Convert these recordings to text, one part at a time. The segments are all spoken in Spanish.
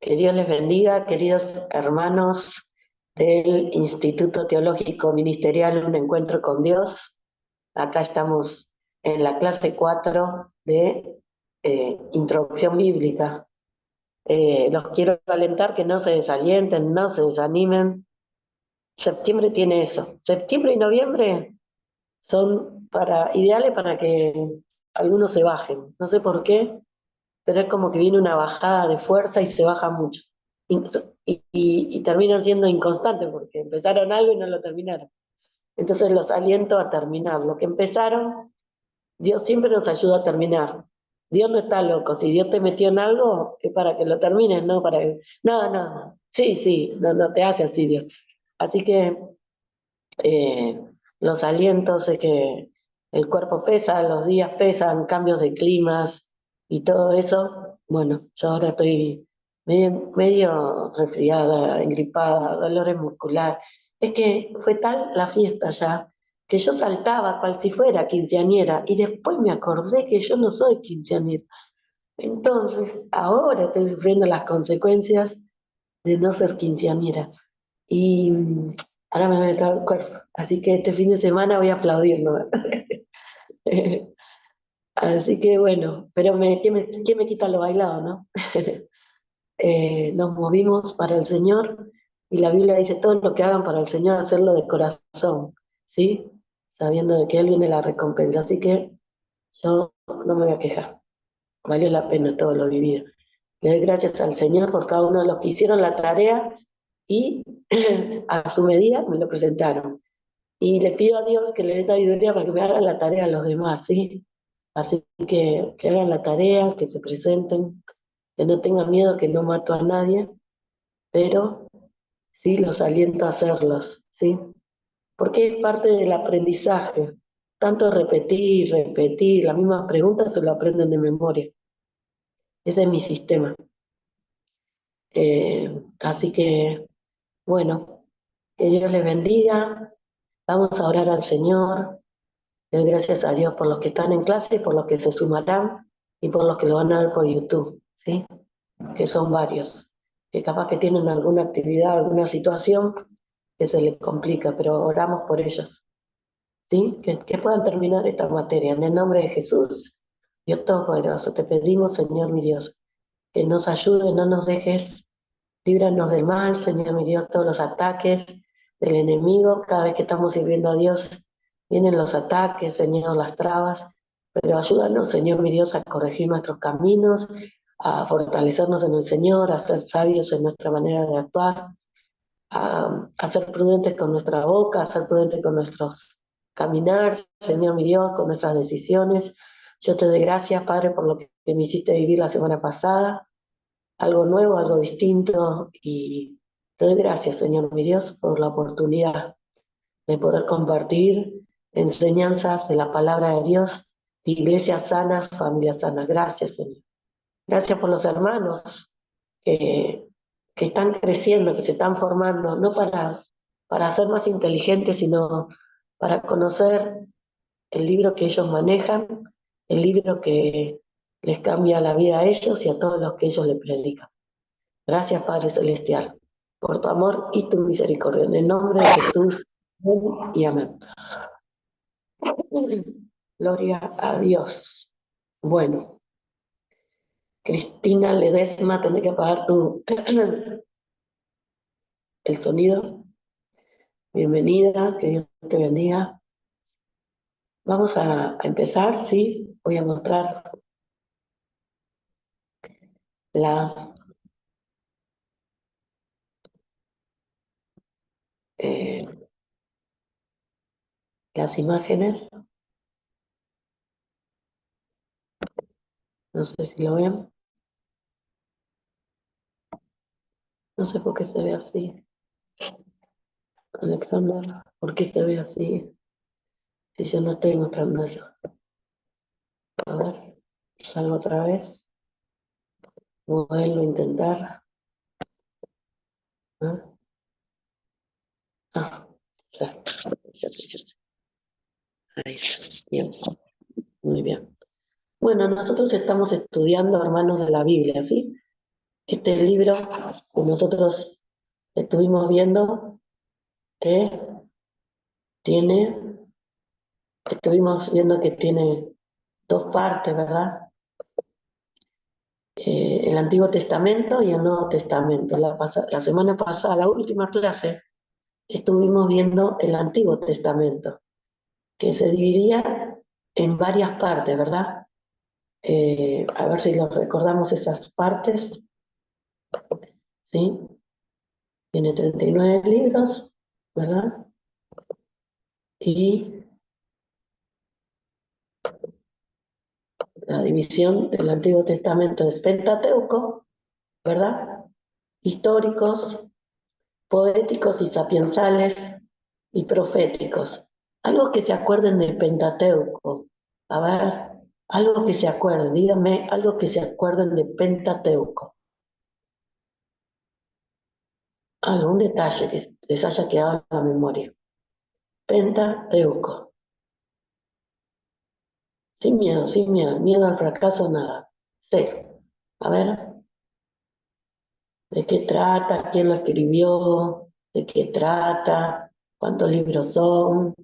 Que Dios les bendiga, queridos hermanos del Instituto Teológico Ministerial Un Encuentro con Dios. Acá estamos en la clase 4 de Introducción Bíblica. Los quiero alentar que no se desalienten, no se desanimen. Septiembre tiene eso. Septiembre y noviembre son ideales para que algunos se bajen. No sé por qué, pero es como que viene una bajada de fuerza y se baja mucho. Y terminan siendo inconstantes porque empezaron algo y no lo terminaron. Entonces los aliento a terminar. Lo que empezaron, Dios siempre nos ayuda a terminar. Dios no está loco. Si Dios te metió en algo, es para que lo termines, no para que... No, no. Sí, sí, no, no te hace así Dios. Así que eh, los alientos es que el cuerpo pesa, los días pesan, cambios de climas y todo eso. Bueno, yo ahora estoy medio resfriada, engripada, dolores musculares. Es que fue tal la fiesta ya que yo saltaba cual si fuera quinceañera y después me acordé que yo no soy quinceañera. Entonces, ahora estoy sufriendo las consecuencias de no ser quinceañera. Y ahora me duele todo el cuerpo. Así que este fin de semana voy a aplaudir, ¿no? Así que bueno, pero ¿quién me quita lo bailado, no? Nos movimos para el Señor y la Biblia dice todo lo que hagan para el Señor, hacerlo de corazón, ¿sí? Sabiendo de que Él viene la recompensa. Así que yo no me voy a quejar. Valió la pena todo lo vivido. Le doy gracias al Señor por cada uno de los que hicieron la tarea y a su medida me lo presentaron. Y le pido a Dios que le dé sabiduría para que me hagan la tarea a los demás, ¿sí? Así que hagan la tarea, que se presenten, que no tengan miedo, que no mato a nadie, pero sí los aliento a hacerlos, ¿sí? Porque es parte del aprendizaje. Tanto repetir, repetir, las mismas preguntas se lo aprenden de memoria. Ese es mi sistema. Así que, bueno, que Dios les bendiga. Vamos a orar al Señor. Le doy gracias a Dios por los que están en clase y por los que se sumarán y por los que lo van a ver por YouTube, ¿sí? Que son varios, que capaz que tienen alguna actividad, alguna situación que se les complica, pero oramos por ellos, ¿sí? Que puedan terminar esta materia. En el nombre de Jesús, Dios Todopoderoso, te pedimos, Señor mi Dios, que nos ayude, no nos dejes. Líbranos del mal, Señor mi Dios, todos los ataques del enemigo. Cada vez que estamos sirviendo a Dios, vienen los ataques, Señor, las trabas. Pero ayúdanos, Señor mi Dios, a corregir nuestros caminos, a fortalecernos en el Señor, a ser sabios en nuestra manera de actuar, a ser prudentes con nuestra boca, a ser prudentes con nuestros caminar, Señor mi Dios, con nuestras decisiones. Yo te doy gracias, Padre, por lo que me hiciste vivir la semana pasada, algo nuevo, algo distinto, y te doy gracias, Señor mi Dios, por la oportunidad de poder compartir enseñanzas de la palabra de Dios, iglesias sanas, familias sanas. Gracias, Señor. Gracias por los hermanos que, que están creciendo, que se están formando, no para ser más inteligentes, sino para conocer el libro que ellos manejan, el libro que les cambia la vida a ellos y a todos los que ellos le predican. Gracias, Padre Celestial, por tu amor y tu misericordia. En el nombre de Jesús, amén y amén. Gloria a Dios. Bueno, Cristina Ledesma, tenés que apagar el sonido. Bienvenida, que Dios te bendiga. Vamos a empezar, ¿sí? Voy a mostrar la, eh, las imágenes. No sé si lo ven. No sé por qué se ve así. Alexander, ¿por qué se ve así? Si yo no estoy mostrando eso. A ver, salgo otra vez. Vuelvo a intentar. ¿Ah? Ah, ya sé. Ahí está. Bien, muy bien. Bueno, nosotros estamos estudiando Hermanos de la Biblia, ¿sí? Este libro que nosotros estuvimos viendo, que tiene, estuvimos viendo que tiene dos partes, ¿verdad? El Antiguo Testamento y el Nuevo Testamento. La semana pasada, la última clase, estuvimos viendo el Antiguo Testamento, que se dividía en varias partes, ¿verdad? A ver si los recordamos esas partes, ¿sí? Tiene 39 libros, ¿verdad? Y la división del Antiguo Testamento es Pentateuco, ¿verdad? Históricos, poéticos y sapiensales y proféticos. Algo que se acuerden del Pentateuco. A ver, algo que se acuerden, díganme algo que se acuerden del Pentateuco. Algún detalle que les haya quedado en la memoria. Pentateuco. Sin miedo al fracaso, nada. Sí. A ver, ¿de qué trata? ¿Quién lo escribió? ¿De qué trata? ¿Cuántos libros son?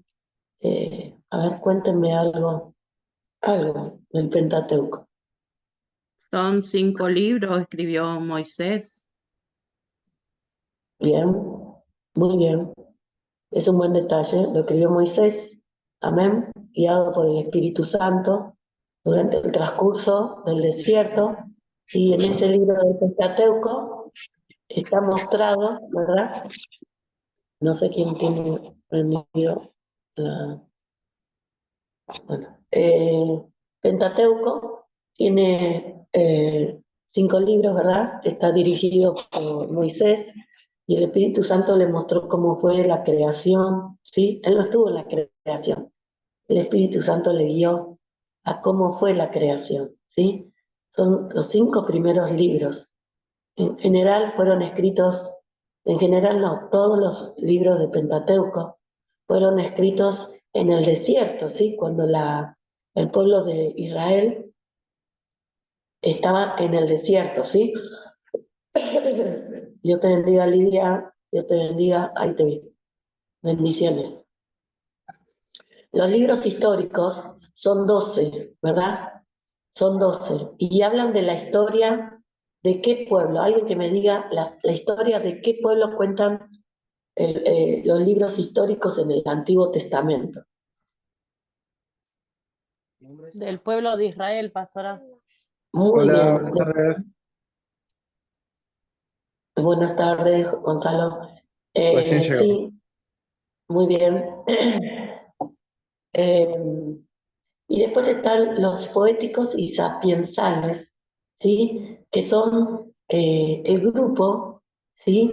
A ver, cuéntenme algo del Pentateuco. Son 5 libros, escribió Moisés. Bien, muy bien. Es un buen detalle. Lo escribió Moisés, amén, guiado por el Espíritu Santo durante el transcurso del desierto. Y en ese libro del Pentateuco está mostrado, ¿verdad? No sé quién tiene prendido la... Bueno, Pentateuco tiene 5 libros, ¿verdad? Está dirigido por Moisés y el Espíritu Santo le mostró cómo fue la creación, ¿sí? Él no estuvo en la creación. El Espíritu Santo le guió a cómo fue la creación, ¿sí? Son los 5 primeros libros. En general fueron escritos, en general no, todos los libros de Pentateuco fueron escritos en el desierto, ¿sí? Cuando el pueblo de Israel estaba en el desierto, ¿sí? Dios te bendiga, Lidia, Dios te bendiga, ahí te vi. Bendiciones. Los libros históricos son 12, ¿verdad? Son 12. Y hablan de la historia de qué pueblo. Alguien que me diga la historia de qué pueblo cuentan los libros históricos en el Antiguo Testamento. Del pueblo de Israel, pastora. Muy Hola, bien. buenas tardes. Buenas tardes, Gonzalo. Recién llegó. Sí, muy bien. Eh, y después están los poéticos y sapiensales, ¿sí? Que son el grupo, ¿sí?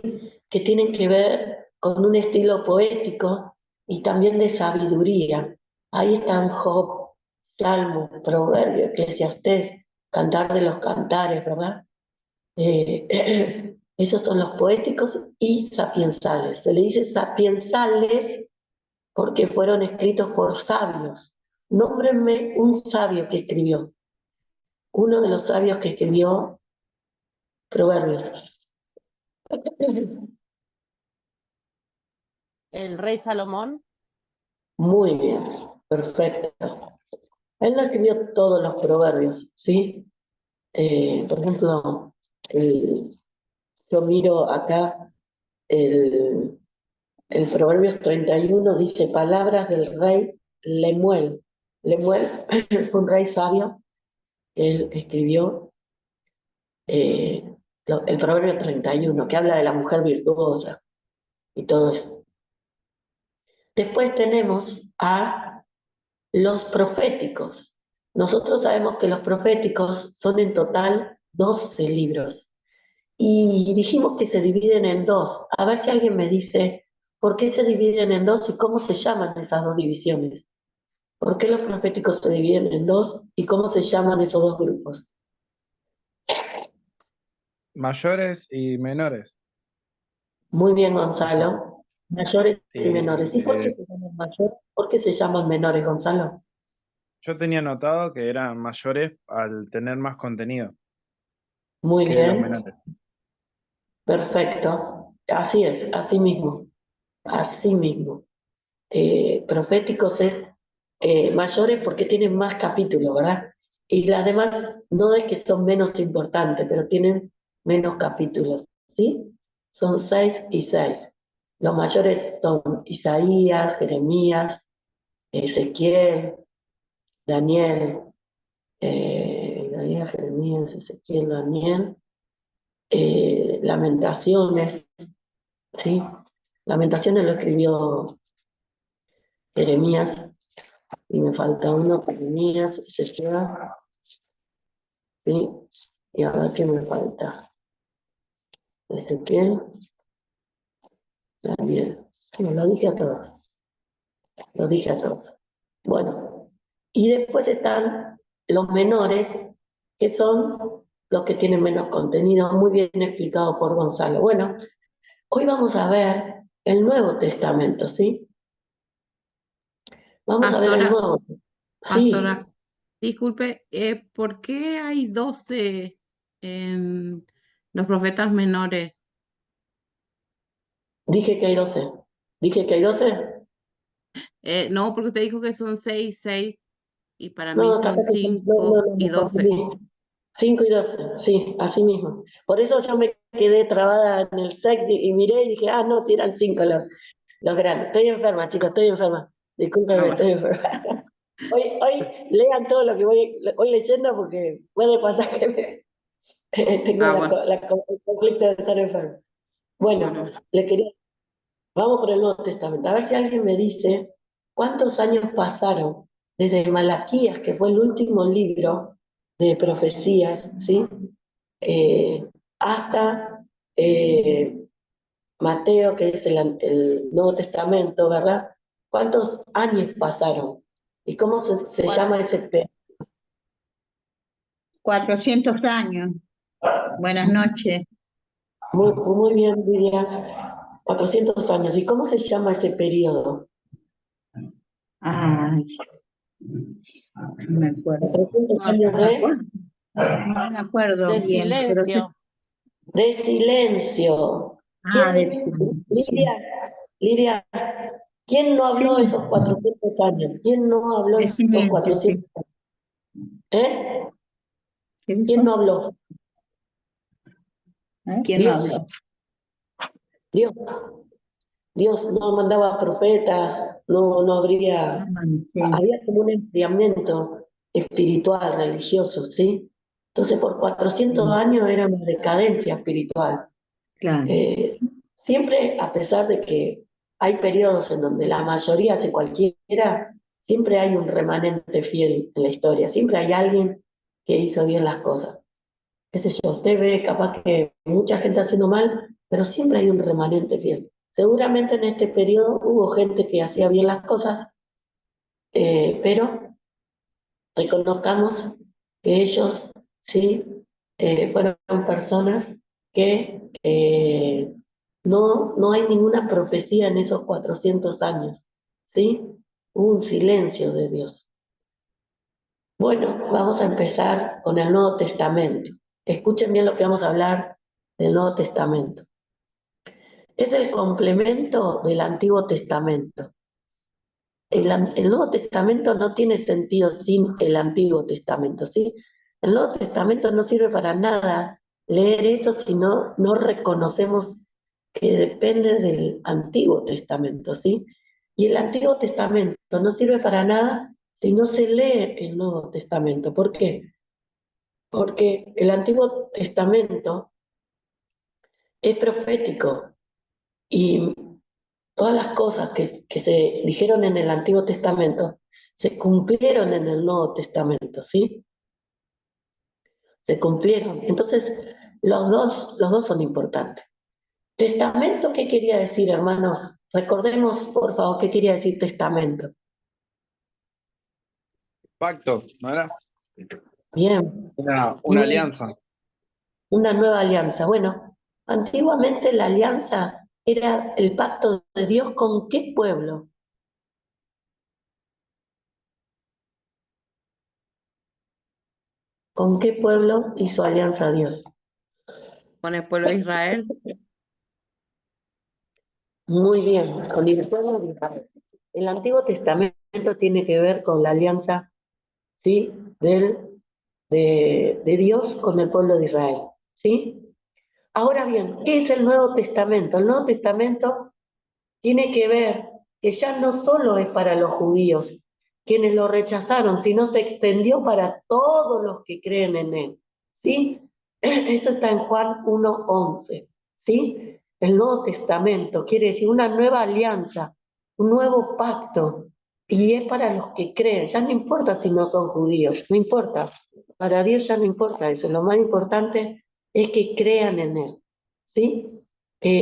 Que tienen que ver con un estilo poético y también de sabiduría. Ahí están Job, Salmo, Proverbio, Eclesiastés, Cantar de los Cantares, ¿verdad? Esos son los poéticos y sapiensales. Se le dice sapiensales porque fueron escritos por sabios. Nómbrenme un sabio que escribió, uno de los sabios que escribió Proverbios. El rey Salomón. Muy bien, perfecto. Él no escribió todos los proverbios, ¿sí? Por ejemplo, yo miro acá el, el Proverbios 31, dice palabras del rey Lemuel. Lemuel fue un rey sabio que él escribió eh, el Proverbio 31, que habla de la mujer virtuosa y todo eso. Después tenemos a los proféticos. Nosotros sabemos que los proféticos son en total 12 libros y dijimos que se dividen en dos. A ver si alguien me dice por qué se dividen en dos y cómo se llaman esas dos divisiones. ¿Por qué los proféticos se dividen en dos y cómo se llaman esos dos grupos? Mayores y menores. Muy bien, Yo, Gonzalo. Mayores y menores. ¿Y por qué eh, se llaman mayores? ¿Por qué se llaman menores, Gonzalo? yo tenía notado que eran mayores al tener más contenido Muy que los bien. menores. perfecto. Así es, así mismo, así mismo. Proféticos es mayores porque tienen más capítulos, ¿verdad? Y las demás no es que son menos importantes, pero tienen menos capítulos, ¿sí? Son 6 y 6. Los mayores son Isaías, Jeremías, Ezequiel, Daniel, Daniel, Jeremías, Ezequiel, Daniel, Lamentaciones, ¿sí? Lamentaciones lo escribió Jeremías, y me falta uno, Jeremías, Ezequiel, ¿sí? Y ahora, ¿qué me falta? Ezequiel, Daniel. No, lo dije a todos, lo dije a todos. Bueno, y después están los menores, que son los que tienen menos contenido, muy bien explicado por Gonzalo. Bueno, hoy vamos a ver el Nuevo Testamento, ¿sí? Vamos a ver el Pastora, Nuevo. Sí, pastora, disculpe, ¿por qué hay 12 en los profetas menores? dije que hay 12. Dije que hay 12. No, porque usted dijo que son 6 y para mí No, son capaz que no, 5 no, y me 12. confundí. 5 y 12, sí, así mismo. Por eso yo me quedé trabada en el sex y miré y dije, ah, no, si eran 5 los grandes. Estoy enferma, chicos, estoy enferma. Ah, Discúlpenme, bueno, estoy enferma. Hoy lean todo lo que voy leyendo porque puede pasar que tengo ah, bueno, el conflicto de estar enfermo. bueno. Bueno, le quería, vamos por el Nuevo Testamento. A ver si alguien me dice cuántos años pasaron desde Malaquías, que fue el último libro de profecías, ¿sí? Eh, hasta Mateo, que es el Nuevo Testamento, ¿verdad? ¿Cuántos años pasaron? ¿Y cómo se llama ese periodo? 400 años. Buenas noches. Muy bien, Lidia. 400 años. ¿Y cómo se llama ese periodo? Ay, no me acuerdo. 400 No, años no me acuerdo. No me acuerdo De bien, pero sí. silencio. de silencio. Del ¿Quién, silencio. Lidia, ¿quién no habló Sí, esos 400 años? ¿Quién no habló de esos silencio, 400 sí. años? ¿Eh? ¿Qué ¿Quién no dijo? habló? ¿Quién no Dios, habló? Dios. Dios no mandaba profetas, no habría, Sí, había como un enfriamiento espiritual, religioso, ¿sí? Entonces por 400 sí, años era una decadencia espiritual. claro. Eh, Siempre, a pesar de que hay periodos en donde la mayoría hace cualquiera, siempre hay un remanente fiel en la historia, siempre hay alguien que hizo bien las cosas. Qué sé yo, usted ve capaz que mucha gente haciendo mal, pero siempre hay un remanente fiel. Seguramente en este periodo hubo gente que hacía bien las cosas, pero reconozcamos que ellos sí fueron personas que no hay ninguna profecía en esos 400 años, ¿sí? Hubo un silencio de Dios. Bueno, vamos a empezar con el Nuevo Testamento. Escuchen bien lo que vamos a hablar del Nuevo Testamento. Es el complemento del Antiguo Testamento. El Nuevo Testamento no tiene sentido sin el Antiguo Testamento, ¿sí? El Nuevo Testamento no sirve para nada leer eso si no reconocemos que depende del Antiguo Testamento, ¿sí? Y el Antiguo Testamento no sirve para nada si no se lee el Nuevo Testamento. ¿Por qué? Porque el Antiguo Testamento es profético y todas las cosas que se dijeron en el Antiguo Testamento se cumplieron en el Nuevo Testamento, ¿sí? Se cumplieron. Entonces, los dos son importantes. Testamento, ¿qué quería decir, hermanos? Recordemos, por favor, qué quería decir testamento. Pacto, ¿no era? Bien, Una bien, alianza. una nueva alianza. Bueno, antiguamente la alianza era el pacto de Dios con qué pueblo. ¿Con qué pueblo hizo alianza Dios? con el pueblo de Israel. Muy bien, con el pueblo de Israel. El Antiguo Testamento tiene que ver con la alianza, ¿sí? De Dios con el pueblo de Israel, ¿sí? Ahora bien, ¿qué es el Nuevo Testamento? El Nuevo Testamento tiene que ver que ya no solo es para los judíos, quienes lo rechazaron, sino se extendió para todos los que creen en él, ¿sí? Eso está en Juan 1:11, ¿sí? El Nuevo Testamento quiere decir una nueva alianza, un nuevo pacto, y es para los que creen, ya no importa si no son judíos, no importa, para Dios ya no importa eso, lo más importante es que crean en él, ¿sí?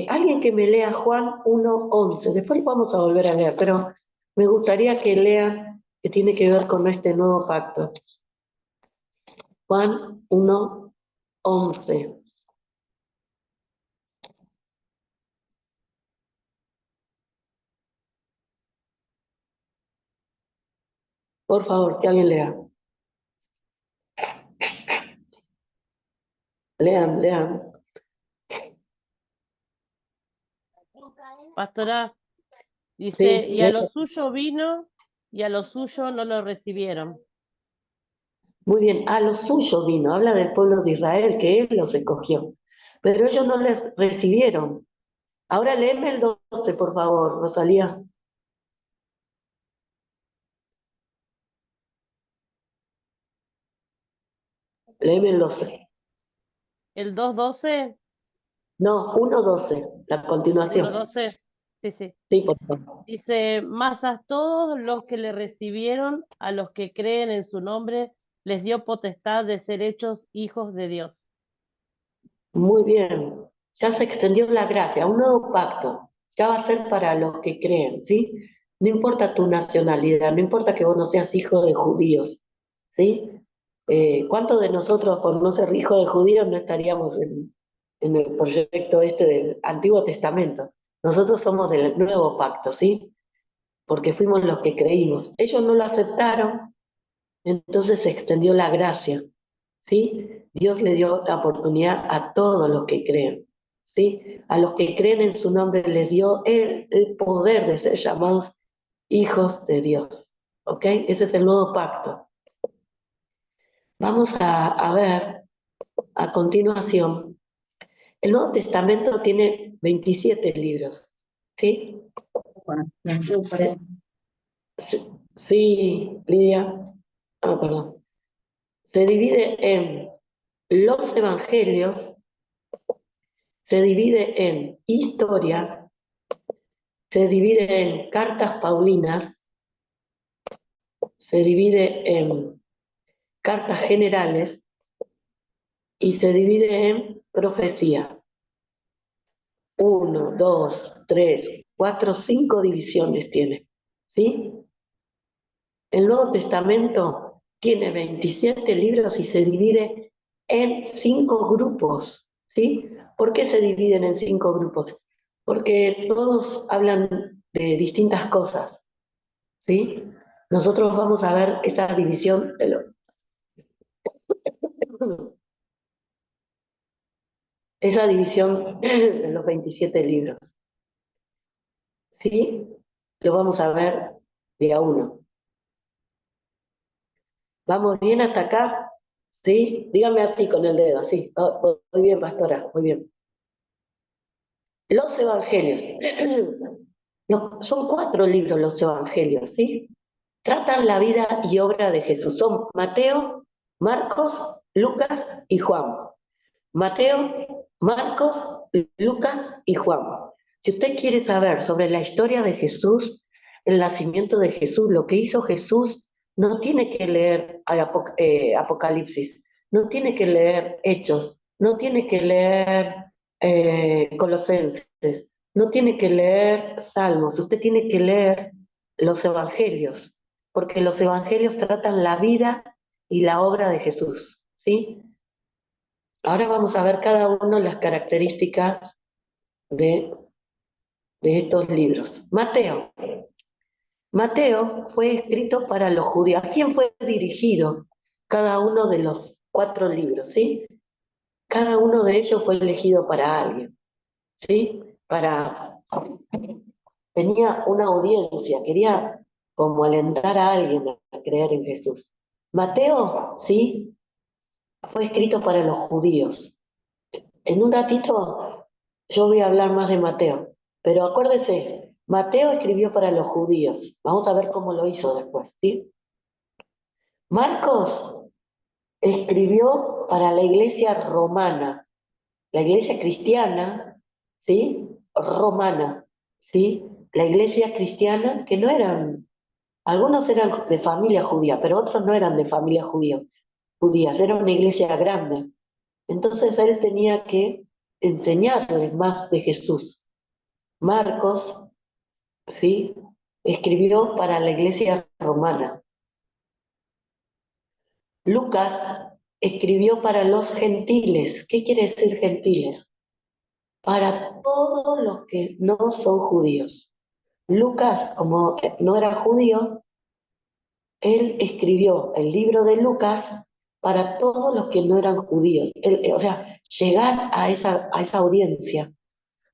Alguien que me lea Juan 1:11, después vamos a volver a leer, pero me gustaría que lean que tiene que ver con este nuevo pacto. Juan 1:11. Por favor, que alguien lea. Lean. Pastora, dice, Sí, y a lo suyo vino y a lo suyo no lo recibieron. muy bien, a lo suyo vino, habla del pueblo de Israel, que él los escogió, pero ellos no les recibieron. Ahora léeme el 12, por favor, Rosalía. Léeme el 12. ¿El 2:12? No, 1:12, la continuación. 1:12. Sí. Sí, por favor. Dice, mas a todos los que le recibieron, a los que creen en su nombre, les dio potestad de ser hechos hijos de Dios. Muy bien, ya se extendió la gracia, un nuevo pacto, ya va a ser para los que creen, ¿sí? No importa tu nacionalidad, no importa que vos no seas hijo de judíos, ¿sí? ¿Cuántos de nosotros por no ser hijo de judíos no estaríamos en el proyecto este del Antiguo Testamento? Nosotros somos del nuevo pacto, ¿sí? Porque fuimos los que creímos. Ellos no lo aceptaron, entonces se extendió la gracia. ¿Sí? Dios le dio la oportunidad a todos los que creen, ¿sí? A los que creen en su nombre les dio el poder de ser llamados hijos de Dios, ¿ok? Ese es el nuevo pacto. Vamos a ver a continuación. El Nuevo Testamento tiene 27 libros, ¿sí? Sí, Lidia. Perdón. Se divide en los evangelios, se divide en historia, se divide en cartas paulinas, se divide en cartas generales y se divide en profecía. 1, 2, 3, 4, 5 divisiones tiene, ¿sí? El Nuevo Testamento tiene 27 libros y se divide en 5 grupos, ¿sí? ¿Por qué se dividen en 5 grupos? Porque todos hablan de distintas cosas, ¿sí? Nosotros vamos a ver esa división de esa división de los 27 libros, ¿sí? Lo vamos a ver de a uno. ¿Vamos bien hasta acá? ¿Sí? Dígame así con el dedo, así. Oh, muy bien, pastora, muy bien. Los evangelios. Son 4 libros los evangelios, ¿sí? Tratan la vida y obra de Jesús. Son Mateo, Marcos, Lucas y Juan. Mateo, Marcos, Lucas y Juan. Si usted quiere saber sobre la historia de Jesús, el nacimiento de Jesús, lo que hizo Jesús, no tiene que leer Apocalipsis, no tiene que leer Hechos, no tiene que leer Colosenses, no tiene que leer Salmos, usted tiene que leer los Evangelios, porque los Evangelios tratan la vida y la obra de Jesús, ¿sí? Ahora vamos a ver cada uno las características de estos libros. Mateo. Mateo fue escrito para los judíos. ¿A quién fue dirigido cada uno de los 4 libros? ¿Sí? cada uno de ellos fue elegido para alguien, ¿sí? Tenía una audiencia, quería como alentar a alguien a creer en Jesús. Mateo, ¿sí? Fue escrito para los judíos. En un ratito yo voy a hablar más de Mateo, pero acuérdese, Mateo escribió para los judíos. Vamos a ver cómo lo hizo después, ¿sí? Marcos escribió para la iglesia romana, la iglesia cristiana, ¿sí? Romana, ¿sí? La iglesia cristiana que no eran, algunos eran de familia judía, pero otros no eran de familia judías, era una iglesia grande. Entonces él tenía que enseñarles más de Jesús. Marcos, ¿sí? Escribió para la iglesia romana. Lucas escribió para los gentiles. ¿Qué quiere decir gentiles? Para todos los que no son judíos. Lucas, como no era judío, él escribió el libro de Lucas para todos los que no eran judíos. O sea, llegar a esa audiencia,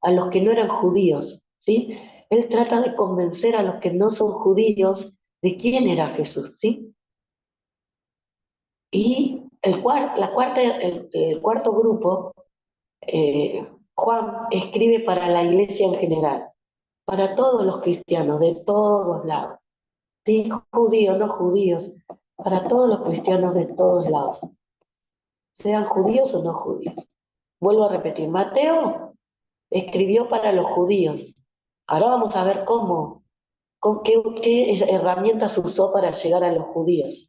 a los que no eran judíos, ¿sí? Él trata de convencer a los que no son judíos de quién era Jesús, ¿sí? Y el cuarto grupo, Juan escribe para la iglesia en general, para todos los cristianos de todos lados, ¿sí? Judíos, no judíos, para todos los cristianos de todos lados, sean judíos o no judíos. Vuelvo a repetir, Mateo escribió para los judíos. Ahora vamos a ver con qué herramientas usó para llegar a los judíos.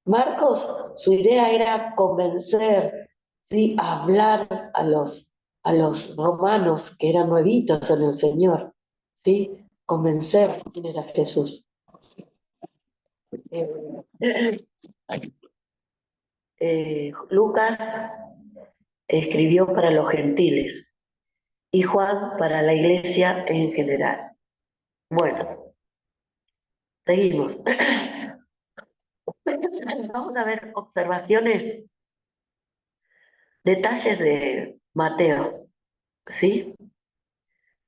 Marcos, su idea era convencer, ¿sí? Hablar a los romanos que eran nuevitos en el Señor, ¿sí? Convencer quién era Jesús. Lucas escribió para los gentiles y Juan para la iglesia en general. Bueno, seguimos. Vamos a ver observaciones, detalles de Mateo, ¿sí?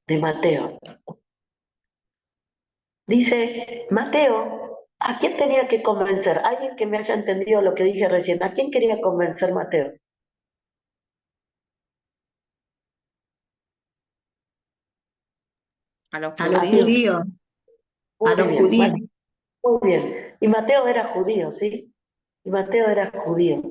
De Mateo. Dice, Mateo, ¿a quién tenía que convencer? Alguien que me haya entendido lo que dije recién. ¿A quién quería convencer Mateo? A los A los judíos. judíos, a Muy los bien, judíos. muy bien. Y Mateo era judío, ¿sí? Y Mateo era judío.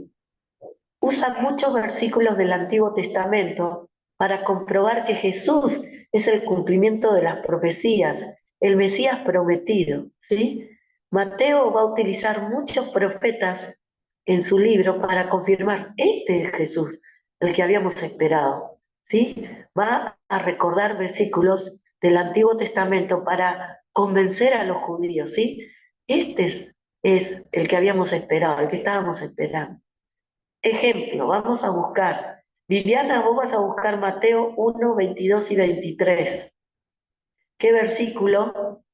Usa muchos versículos del Antiguo Testamento para comprobar que Jesús es el cumplimiento de las profecías, el Mesías prometido, ¿sí? Mateo va a utilizar muchos profetas en su libro para confirmar, este es Jesús, el que habíamos esperado, ¿sí? Va a recordar versículos del Antiguo Testamento para convencer a los judíos, ¿sí? Es el que habíamos esperado, el que estábamos esperando. Ejemplo, vamos a buscar. Viviana, vos vas a buscar Mateo 1, 22 y 23. ¿Qué versículo?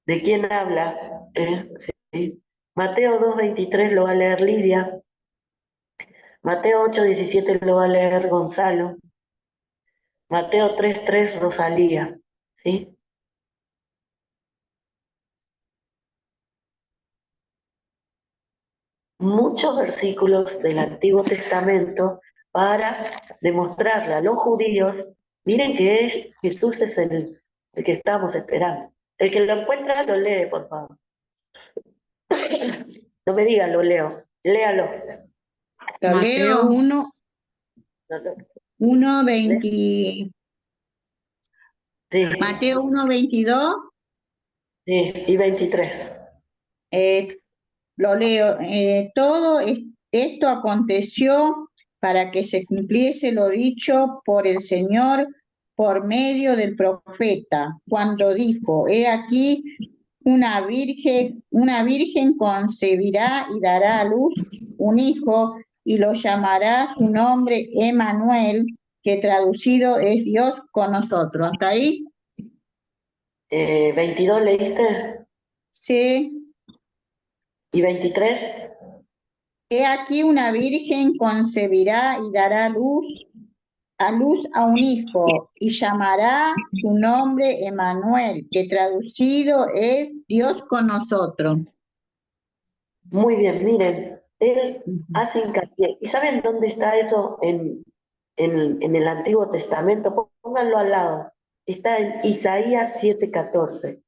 ¿De quién habla? Sí. Mateo 2, 23 lo va a leer Lidia. Mateo 8, 17 lo va a leer Gonzalo. Mateo 3, 3 Rosalía. ¿Sí? Muchos versículos del Antiguo Testamento para demostrarle a los judíos, miren que Jesús es el que estamos esperando. El que lo encuentra lo lee, por favor. No me diga lo leo, léalo. Lo Mateo leo. 1, 1, 20, Sí, Mateo 1, 22. sí, y 23. Lo leo. Todo esto aconteció para que se cumpliese lo dicho por el Señor por medio del profeta, cuando dijo, he aquí, una virgen concebirá y dará a luz un hijo y lo llamará su nombre Emmanuel, que traducido es Dios con nosotros. ¿Hasta ahí? 22 leíste Sí. y 23. He aquí una virgen concebirá y dará a luz a un hijo y llamará su nombre Emmanuel, que traducido es Dios con nosotros. Muy bien, miren, él Ujú. hace hincapié. ¿Y saben dónde está eso en el Antiguo Testamento? Pónganlo al lado. Está en Isaías 7:14.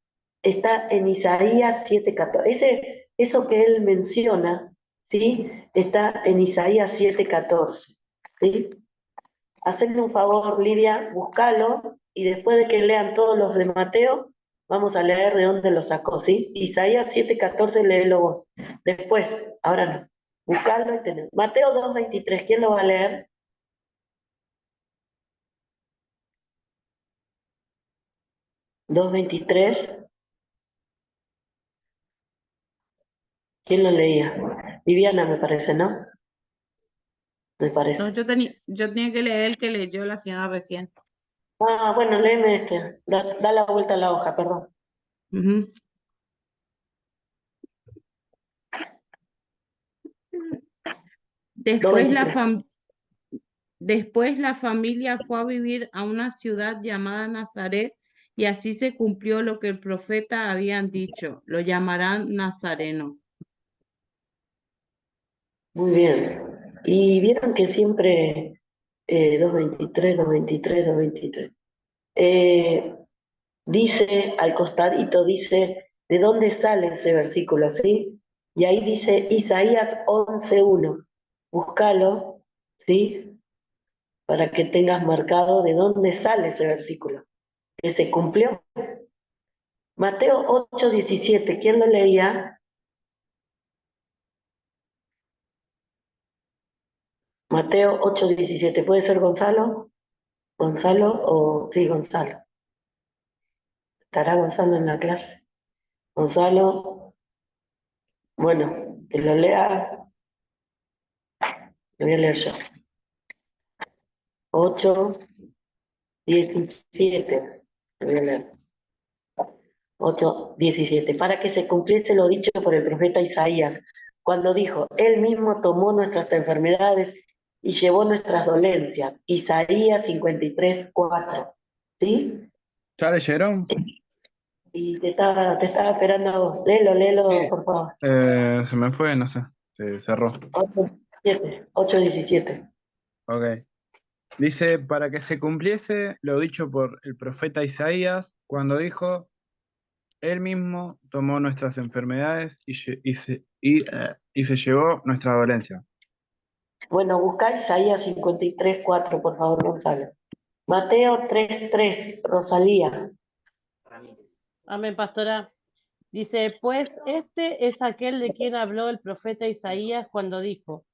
Está en Isaías 7:14. Eso que él menciona, ¿sí? Está en Isaías 7:14, ¿sí? Hacedme un favor, Lidia, búscalo y después de que lean todos los de Mateo, vamos a leer de dónde lo sacó, ¿sí? Isaías 7:14, léelo vos. Después, ahora no. Buscalo y tenés. Mateo 2:23, ¿quién lo va a leer? Dos veintitrés, ¿quién lo leía? Viviana, me parece, ¿no? Me No, parece. yo tenía que leer el que leyó la señora recién. Ah, bueno, léeme este. Da la vuelta a la hoja, perdón. Ujú. Después la 2:23. Después la familia fue a vivir a una ciudad llamada Nazaret, y así se cumplió lo que el profeta habían dicho: lo llamarán Nazareno. Muy bien. Y vieron que siempre 2:23, 2:23, 2:23. Dice al costadito, dice, ¿de dónde sale ese versículo? ¿Sí? Y ahí dice Isaías 11:1. Búscalo, ¿sí? Para que tengas marcado de dónde sale ese versículo. Que se cumplió. Mateo 8:17. ¿Quién lo leía? Mateo 8:17. ¿Puede ser Gonzalo? ¿Gonzalo o sí, Gonzalo? ¿Estará Gonzalo en la clase? Gonzalo, bueno, que lo lea, lo voy a leer yo. 8:17. Lo voy a leer. 8:17. Para que se cumpliese lo dicho por el profeta Isaías, cuando dijo, Él mismo tomó nuestras enfermedades y llevó nuestras dolencias. Isaías 53:4. ¿Sí? ¿Ya leyeron? Y te estaba esperando a vos. Léelo, Sí. por favor. Se me fue, no sé. Se cerró. 8:17. Ok. Dice, para que se cumpliese lo dicho por el profeta Isaías, cuando dijo, Él mismo tomó nuestras enfermedades y se llevó nuestra dolencia. Bueno, buscá Isaías 53:4, por favor, Gonzalo. Mateo 3:3, Rosalía. Amén, pastora. Dice, pues este es aquel de quien habló el profeta Isaías cuando dijo,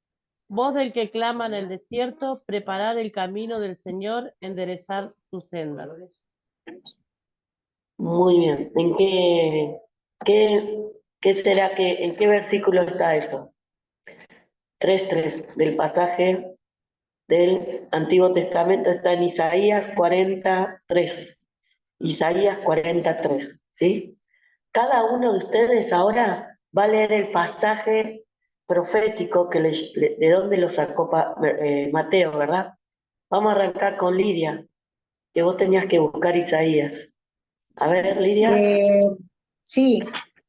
voz del que clama en el desierto, preparad el camino del Señor, enderezad sus sendas. Muy bien. Qué, qué será en qué versículo está eso? 3:3 del pasaje del Antiguo Testamento está en Isaías 43. Isaías 43, ¿sí? Cada uno de ustedes ahora va a leer el pasaje profético de donde lo sacó Mateo, ¿verdad? Vamos a arrancar con Lidia, que vos tenías que buscar Isaías. A ver, Lidia. Sí,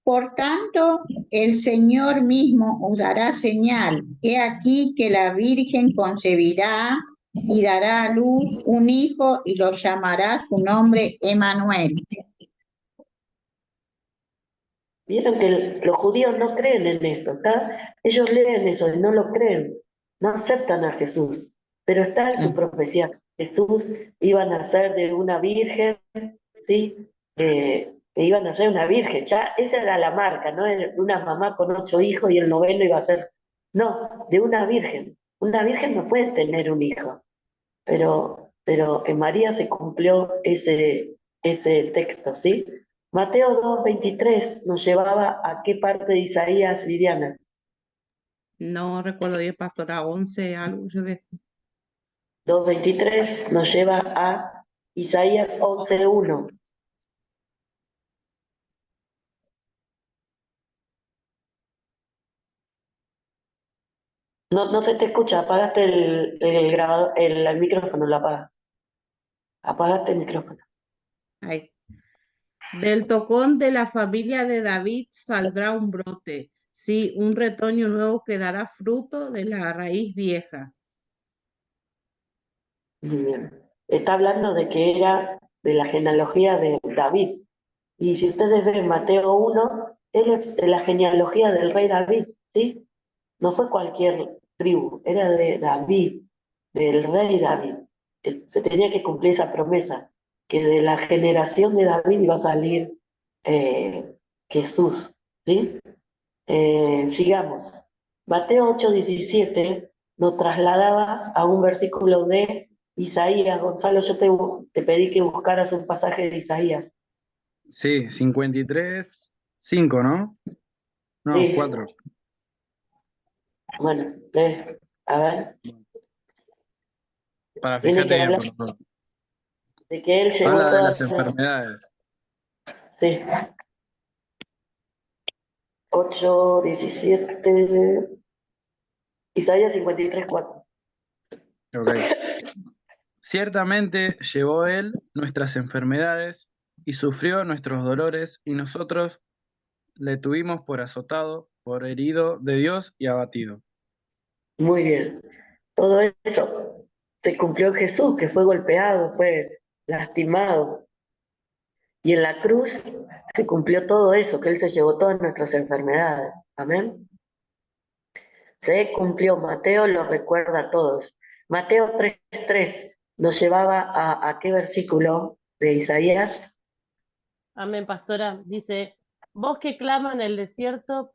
por tanto, el Señor mismo os dará señal. He aquí que la Virgen concebirá y dará a luz un hijo y lo llamará su nombre Emmanuel. Vieron que los judíos no creen en esto, ¿está? Ellos leen eso y no lo creen, no aceptan a Jesús, pero está en su profecía. Jesús iba a nacer de una virgen, ¿sí? Que iba a nacer una virgen, ya esa era la marca, ¿no? Era una mamá con 8 hijos y el noveno iba a ser, no, de una virgen. Una virgen no puede tener un hijo, pero en María se cumplió ese texto, ¿sí? Mateo 2:23 nos llevaba a qué parte de Isaías, Liliana. No recuerdo bien, pastora, 11, algo. 2:23 nos lleva a Isaías 11:1. No, no se te escucha, apagaste el grabador, el micrófono, lo apagas. Apagaste el micrófono. Ahí. Del tocón de la familia de David saldrá un brote, sí, un retoño nuevo que dará fruto de la raíz vieja. Muy bien. Está hablando de que era de la genealogía de David. Y si ustedes ven Mateo 1, él es de la genealogía del rey David, ¿sí? No fue cualquier tribu, era de David, del rey David. Se tenía que cumplir esa promesa, que de la generación de David iba a salir eh, Jesús, ¿sí? Sigamos. Mateo 8:17 nos trasladaba a un versículo de Isaías. Gonzalo, yo te pedí que buscaras un pasaje de Isaías. Sí, 53, 5, ¿no? No, Sí, 4. bueno, a ver, Para tiene fíjate que bien, hablar por favor. de que él llevó Habla de todas las las... enfermedades. Sí, 8:17, Isaías 53:4. Ok. Ciertamente llevó él nuestras enfermedades y sufrió nuestros dolores, y nosotros le tuvimos por azotado, por herido de Dios y abatido. Muy bien. Todo eso se cumplió en Jesús, que fue golpeado, fue lastimado. Y en la cruz se cumplió todo eso, que Él se llevó todas nuestras enfermedades. Amén. Se cumplió, Mateo lo recuerda a todos. Mateo 3:3 nos llevaba a qué versículo de Isaías. Amén, pastora. Dice, vos que clama en el desierto,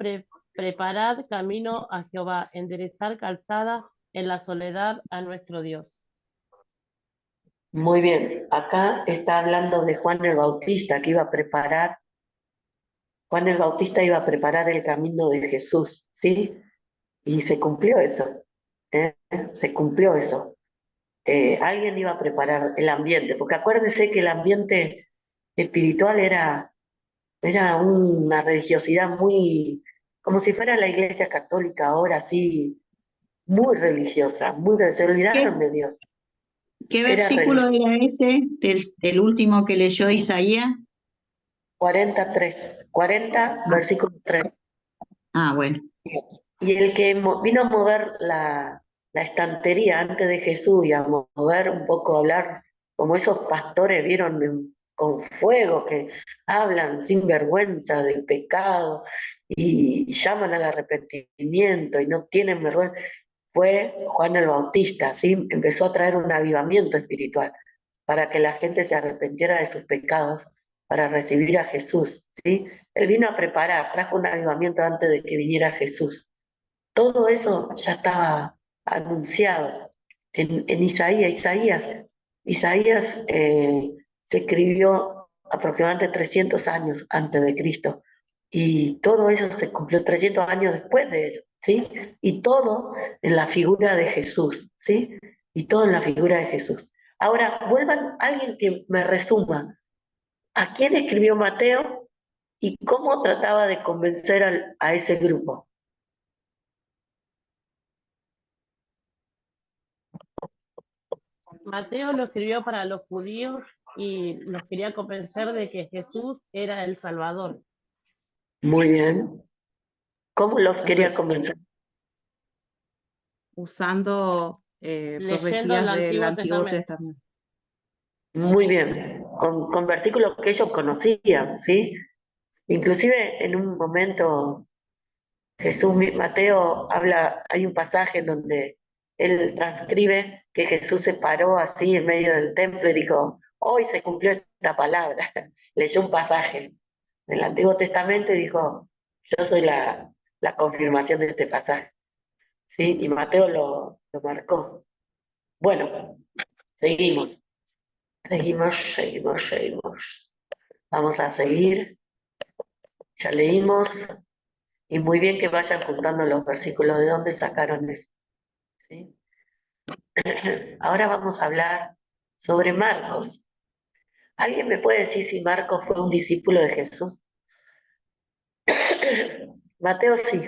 preparad camino a Jehová, enderezar calzada en la soledad a nuestro Dios. Muy bien, acá está hablando de Juan el Bautista, que iba a preparar, Juan el Bautista iba a preparar el camino de Jesús, ¿sí? Y se cumplió eso, ¿eh? Se cumplió eso. Alguien iba a preparar el ambiente, porque acuérdense que el ambiente espiritual era una religiosidad muy, como si fuera la iglesia católica ahora, así, muy religiosa, se ¿Qué, olvidaron de Dios. qué Era versículo era ese del último que leyó Isaías? 43, 40, Ah, versículo 3. bueno. Y el que vino a mover la estantería antes de Jesús y a mover un poco, hablar como esos pastores vieron con fuego que hablan sin vergüenza del pecado y llaman al arrepentimiento y no tienen vergüenza, fue Juan el Bautista, ¿sí? Empezó a traer un avivamiento espiritual para que la gente se arrepintiera de sus pecados, para recibir a Jesús, ¿sí? Él vino a preparar, trajo un avivamiento antes de que viniera Jesús. Todo eso ya estaba anunciado en Isaías. Isaías se escribió aproximadamente 300 años antes de Cristo y todo eso se cumplió 300 años después de él, ¿sí? Y todo en la figura de Jesús, ¿sí? Y todo en la figura de Jesús. Ahora, vuelvan alguien que me resuma a quién escribió Mateo y cómo trataba de convencer a ese grupo. Mateo lo escribió para los judíos y los quería convencer de que Jesús era el Salvador, Muy bien. ¿Cómo los quería Uy, convencer? usando leyendo el profecías del Antiguo Antiguo Testamento. Testamento. Muy bien, con versículos que ellos conocían, ¿sí? Inclusive en un momento Mateo habla, hay un pasaje en donde él transcribe que Jesús se paró así en medio del templo y dijo, hoy se cumplió esta palabra. Leyó un pasaje del Antiguo Testamento y dijo, yo soy la confirmación de este pasaje, ¿sí? Y Mateo lo marcó. Bueno, seguimos. Seguimos. Vamos a seguir. Ya leímos. Y muy bien que vayan juntando los versículos de dónde sacaron eso. ¿Sí? Ahora vamos a hablar sobre Marcos. ¿Alguien me puede decir si Marcos fue un discípulo de Jesús? Mateo sí.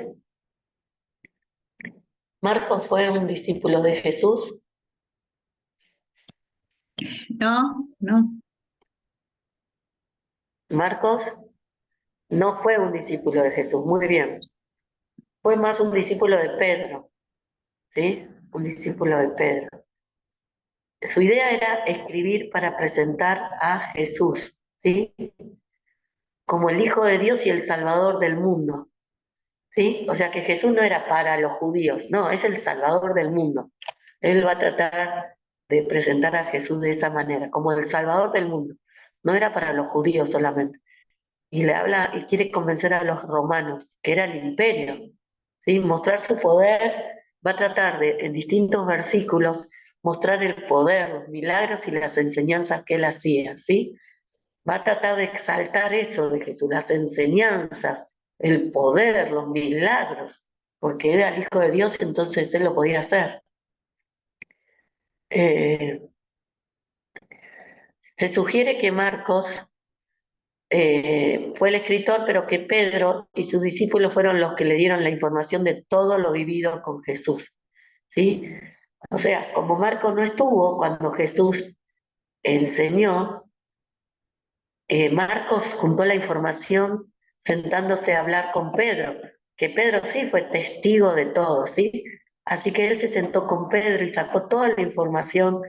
¿Marcos fue un discípulo de Jesús? No, no. Marcos no fue un discípulo de Jesús, muy bien. Fue más un discípulo de Pedro, ¿sí? Un discípulo de Pedro. Su idea era escribir para presentar a Jesús, ¿sí? Como el Hijo de Dios y el Salvador del mundo, ¿sí? O sea que Jesús no era para los judíos, no, es el Salvador del mundo. Él va a tratar de presentar a Jesús de esa manera, como el Salvador del mundo. No era para los judíos solamente. Y le habla y quiere convencer a los romanos, que era el imperio, ¿sí? Mostrar su poder, va a tratar de, en distintos versículos, mostrar el poder, los milagros y las enseñanzas que él hacía, ¿sí? Va a tratar de exaltar eso de Jesús, las enseñanzas, el poder, los milagros, porque era el Hijo de Dios, entonces él lo podía hacer. Eh, Se sugiere que Marcos fue el escritor, pero que Pedro y sus discípulos fueron los que le dieron la información de todo lo vivido con Jesús, ¿sí? O sea, como Marcos no estuvo cuando Jesús enseñó, Marcos juntó la información sentándose a hablar con Pedro, que Pedro sí fue testigo de todo, ¿sí? Así que él se sentó con Pedro y sacó toda la información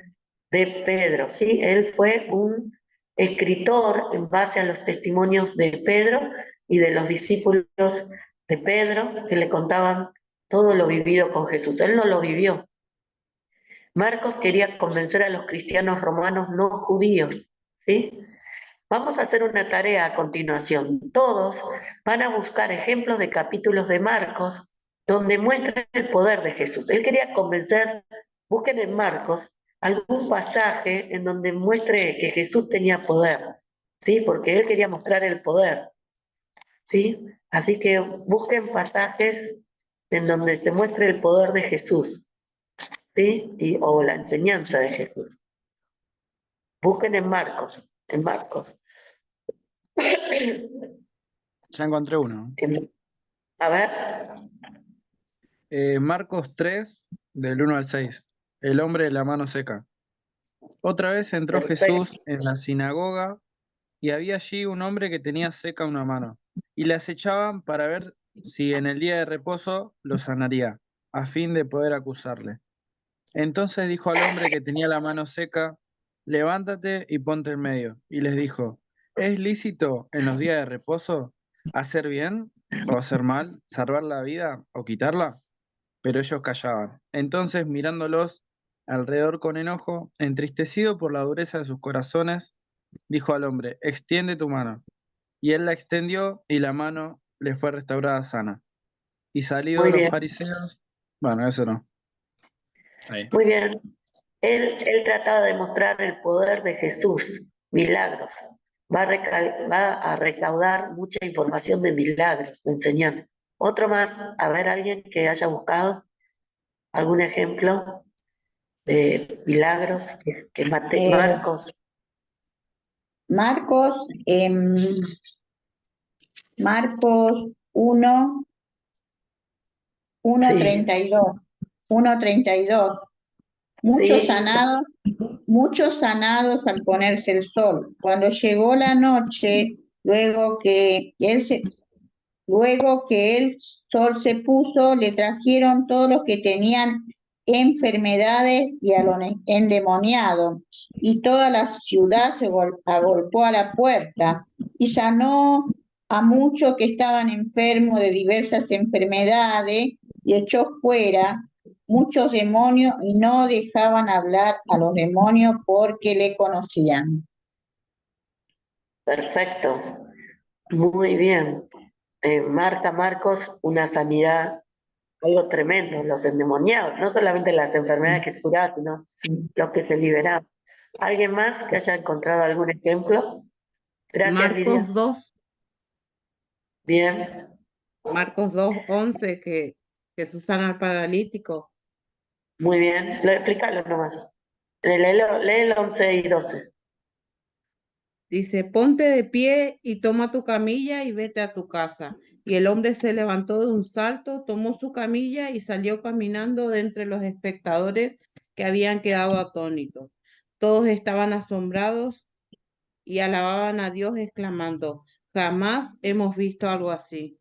de Pedro, ¿sí? Él fue un escritor en base a los testimonios de Pedro y de los discípulos de Pedro que le contaban todo lo vivido con Jesús. Él no lo vivió. Marcos quería convencer a los cristianos romanos no judíos, ¿sí? Vamos a hacer una tarea a continuación. Todos van a buscar ejemplos de capítulos de Marcos donde muestre el poder de Jesús. Él quería convencer, busquen en Marcos algún pasaje en donde muestre que Jesús tenía poder, ¿sí? Porque él quería mostrar el poder, ¿sí? Así que busquen pasajes en donde se muestre el poder de Jesús, ¿sí? O la enseñanza de Jesús. Busquen en Marcos, en Marcos. Ya encontré uno. A ver. Marcos 3, del 1 al 6. El hombre de la mano seca. Otra vez entró Perfecto. Jesús en la sinagoga y había allí un hombre que tenía seca una mano. Y le acechaban para ver si en el día de reposo lo sanaría, a fin de poder acusarle. Entonces dijo al hombre que tenía la mano seca, levántate y ponte en medio. Y les dijo, ¿es lícito en los días de reposo hacer bien o hacer mal, salvar la vida o quitarla? Pero ellos callaban. Entonces, mirándolos alrededor con enojo, entristecido por la dureza de sus corazones, dijo al hombre, extiende tu mano. Y él la extendió y la mano le fue restaurada sana. Y salidos Muy los bien, fariseos, bueno, eso no. Ahí. muy bien. Él trataba de mostrar el poder de Jesús, milagros. Va a recaudar mucha información de milagros, de enseñanza. Otro más, a ver, alguien que haya buscado algún ejemplo de milagros Marcos. Marcos, Marcos 1, Sí, 1:32. 1:32. Muchos sí, sanados, muchos sanados al ponerse el sol. Cuando llegó la noche, luego que el sol se puso, le trajeron todos los que tenían enfermedades y a los endemoniados. Y toda la ciudad se agolpó a la puerta y sanó a muchos que estaban enfermos de diversas enfermedades y echó fuera muchos demonios y no dejaban hablar a los demonios porque le conocían. perfecto. Muy bien. Marca Marcos una sanidad, algo tremendo, los endemoniados, no solamente las enfermedades que se curaban, sino los que se liberaban. ¿Alguien más que haya encontrado algún ejemplo? Gracias, Lidia. Marcos 2, Bien, Marcos 2:11, que Jesús sana al paralítico. muy bien. Explícalo nomás. Lee el 11 y 12. Dice, ponte de pie y toma tu camilla y vete a tu casa. Y el hombre se levantó de un salto, tomó su camilla y salió caminando de entre los espectadores que habían quedado atónitos. Todos estaban asombrados y alababan a Dios exclamando, jamás hemos visto algo así.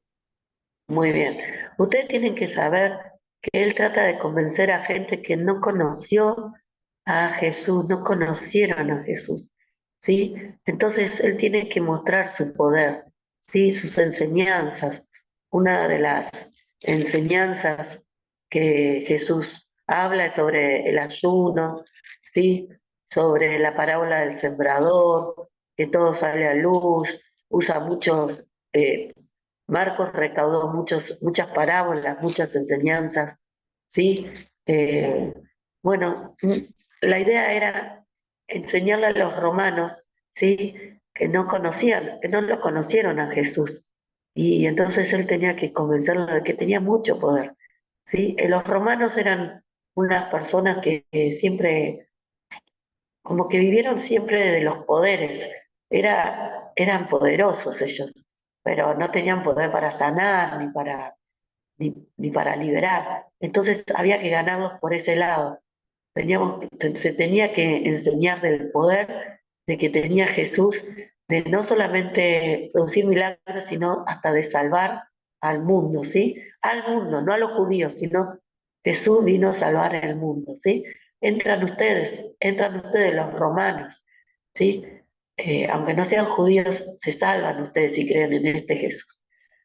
Muy bien. Ustedes tienen que saber que él trata de convencer a gente que no conoció a Jesús, no conocieron a Jesús, ¿sí? Entonces él tiene que mostrar su poder, ¿sí? Sus enseñanzas. Una de las enseñanzas que Jesús habla es sobre el ayuno, ¿sí? Sobre la parábola del sembrador, que todo sale a luz, usa muchos Marcos recaudó muchas parábolas, muchas enseñanzas, ¿sí? Eh, bueno, la idea era enseñarle a los romanos, ¿sí? Que no conocían, que no lo conocieron a Jesús. Y entonces él tenía que convencerlos de que tenía mucho poder, ¿sí? Los romanos eran unas personas que siempre como que vivieron siempre de los poderes. Eran poderosos ellos, pero no tenían poder para sanar ni para liberar. Entonces había que ganarlos por ese lado. Se tenía que enseñar del poder de que tenía Jesús, de no solamente producir milagros, sino hasta de salvar al mundo, ¿sí? Al mundo, no a los judíos, sino Jesús vino a salvar el mundo, ¿sí? Entran ustedes los romanos, ¿sí? Aunque no sean judíos, se salvan ustedes si creen en este Jesús.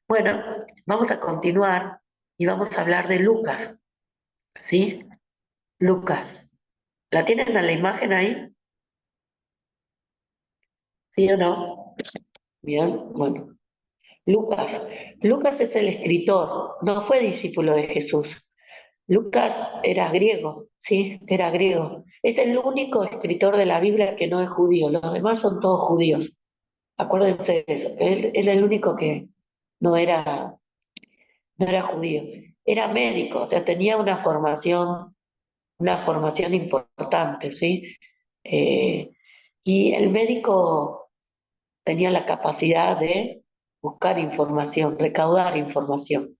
Bueno, vamos a continuar y vamos a hablar de Lucas, ¿sí? Lucas. ¿La tienen a la imagen ahí? ¿Sí o no? Bien, bueno. Lucas. Lucas es el escritor, no fue discípulo de Jesús. Lucas era griego, ¿sí? Era griego. Es el único escritor de la Biblia que no es judío, los demás son todos judíos. Acuérdense de eso. Él era el único que no era, no era judío. Era médico, o sea, tenía una formación importante, ¿sí? Eh, y el médico tenía la capacidad de buscar información, recaudar información.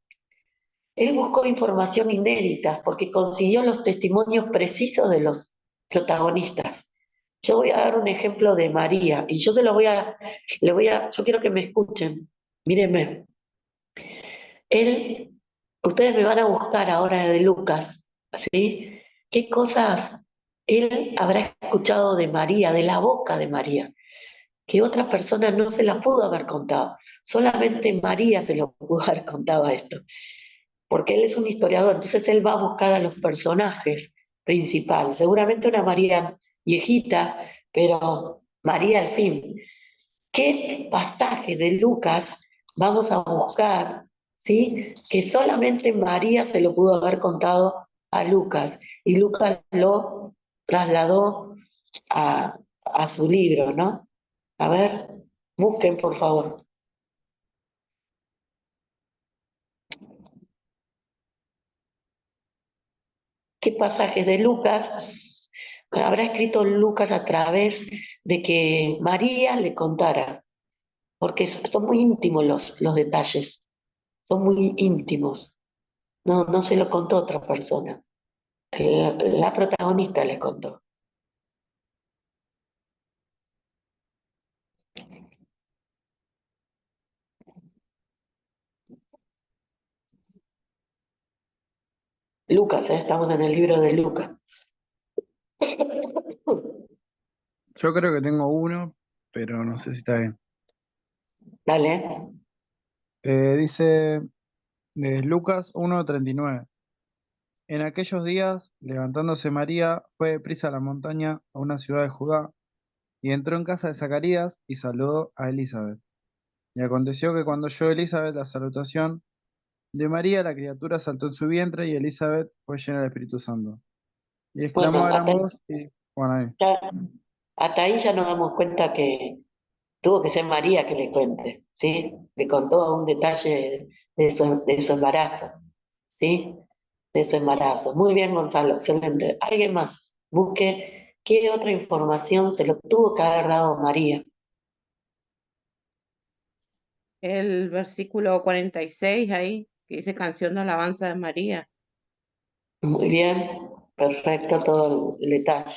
Él buscó información inédita porque consiguió los testimonios precisos de los protagonistas. Yo voy a dar un ejemplo de María y yo yo quiero que me escuchen. Mírenme. Ustedes me van a buscar ahora de Lucas, ¿sí? ¿Qué cosas él habrá escuchado de María, de la boca de María, que otra persona no se la pudo haber contado? Solamente María se lo pudo haber contado a esto, porque él es un historiador, entonces él va a buscar a los personajes principales, seguramente una María viejita, pero María al fin. ¿Qué pasaje de Lucas vamos a buscar, ¿sí? Que solamente María se lo pudo haber contado a Lucas y Lucas lo trasladó a su libro, ¿no? A ver, busquen por favor. ¿Qué pasajes de Lucas habrá escrito Lucas a través de que María le contara? Porque son muy íntimos los detalles, son muy íntimos. No, no se lo contó otra persona. La protagonista le contó. Lucas, estamos en el libro de Lucas. Yo creo que tengo uno, pero no sé si está bien. Dale. Dice Lucas 1:39. En aquellos días, levantándose María, fue deprisa a la montaña, a una ciudad de Judá, y entró en casa de Zacarías y saludó a Elizabeth. Y aconteció que cuando oyó Elizabeth la salutación de María, la criatura saltó en su vientre y Elizabeth fue llena del Espíritu Santo. Y exclamó Bueno, a gran voz y bueno, ahí. hasta ahí ya nos damos cuenta que tuvo que ser María que le cuente, ¿sí? Le contó un detalle de su embarazo, ¿sí? De su embarazo. Muy bien, Gonzalo, excelente. ¿Alguien más? Busque qué otra información se lo tuvo que haber dado María. el versículo 46 ahí, que dice canción de alabanza de María. Muy bien, perfecto todo el detalle.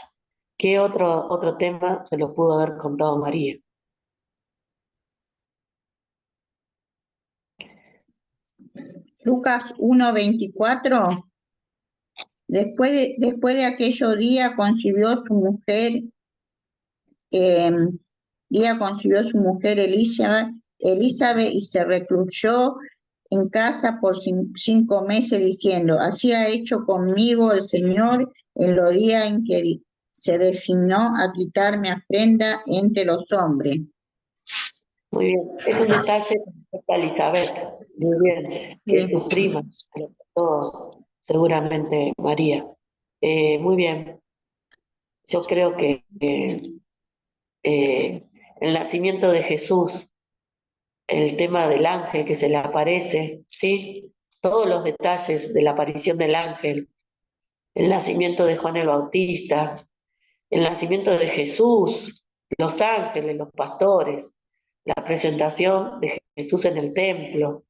¿Qué otro tema se lo pudo haber contado María? Lucas 1:24. Después de aquellos días concibió su mujer, eh, Elizabeth y se recluyó en casa por 5 meses diciendo, así ha hecho conmigo el Señor en los días en que se designó a quitarme ofrenda entre los hombres. Muy bien, es un detalle con respecto a Elizabeth, muy bien, que es tu prima, lo contó seguramente María. Muy bien, yo creo que el nacimiento de Jesús, el tema del ángel que se le aparece, ¿sí? Todos los detalles de la aparición del ángel, el nacimiento de Juan el Bautista, el nacimiento de Jesús, los ángeles, los pastores, la presentación de Jesús en el templo,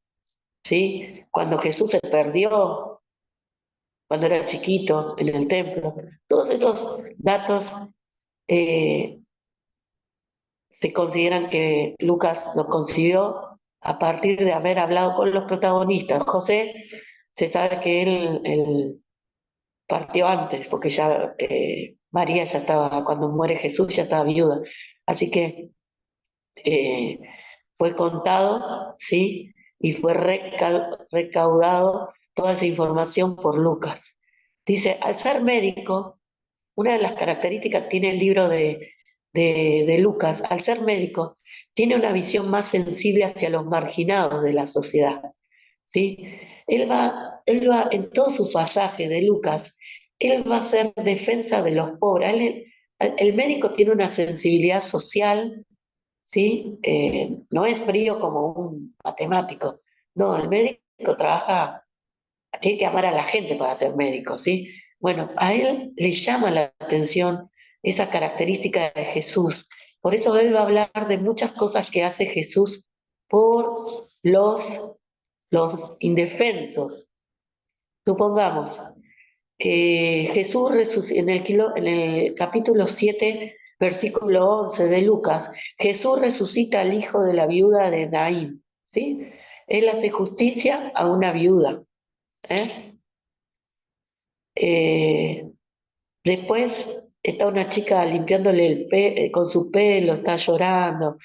¿sí? Cuando Jesús se perdió, cuando era chiquito en el templo, todos esos datos eh, se consideran que Lucas los concibió a partir de haber hablado con los protagonistas. José, se sabe que él partió antes, porque ya María ya estaba, cuando muere Jesús ya estaba viuda. Así que eh, fue contado, ¿sí? Y fue recaudado toda esa información por Lucas. Dice, al ser médico, una de las características que tiene el libro de Lucas, al ser médico, tiene una visión más sensible hacia los marginados de la sociedad, ¿sí? Él va en todos sus pasajes de Lucas, él va a hacer defensa de los pobres. El médico tiene una sensibilidad social, ¿sí? No es frío como un matemático. No, el médico trabaja, tiene que amar a la gente para ser médico, ¿sí? Bueno, a él le llama la atención esa característica de Jesús. Por eso él va a hablar de muchas cosas que hace Jesús por los indefensos. Supongamos, Jesús en el capítulo 7, versículo 11 de Lucas, Jesús resucita al hijo de la viuda de Naín, ¿sí? Él hace justicia a una viuda. ¿eh? Eh, Después está una chica limpiándole con su pelo, está llorando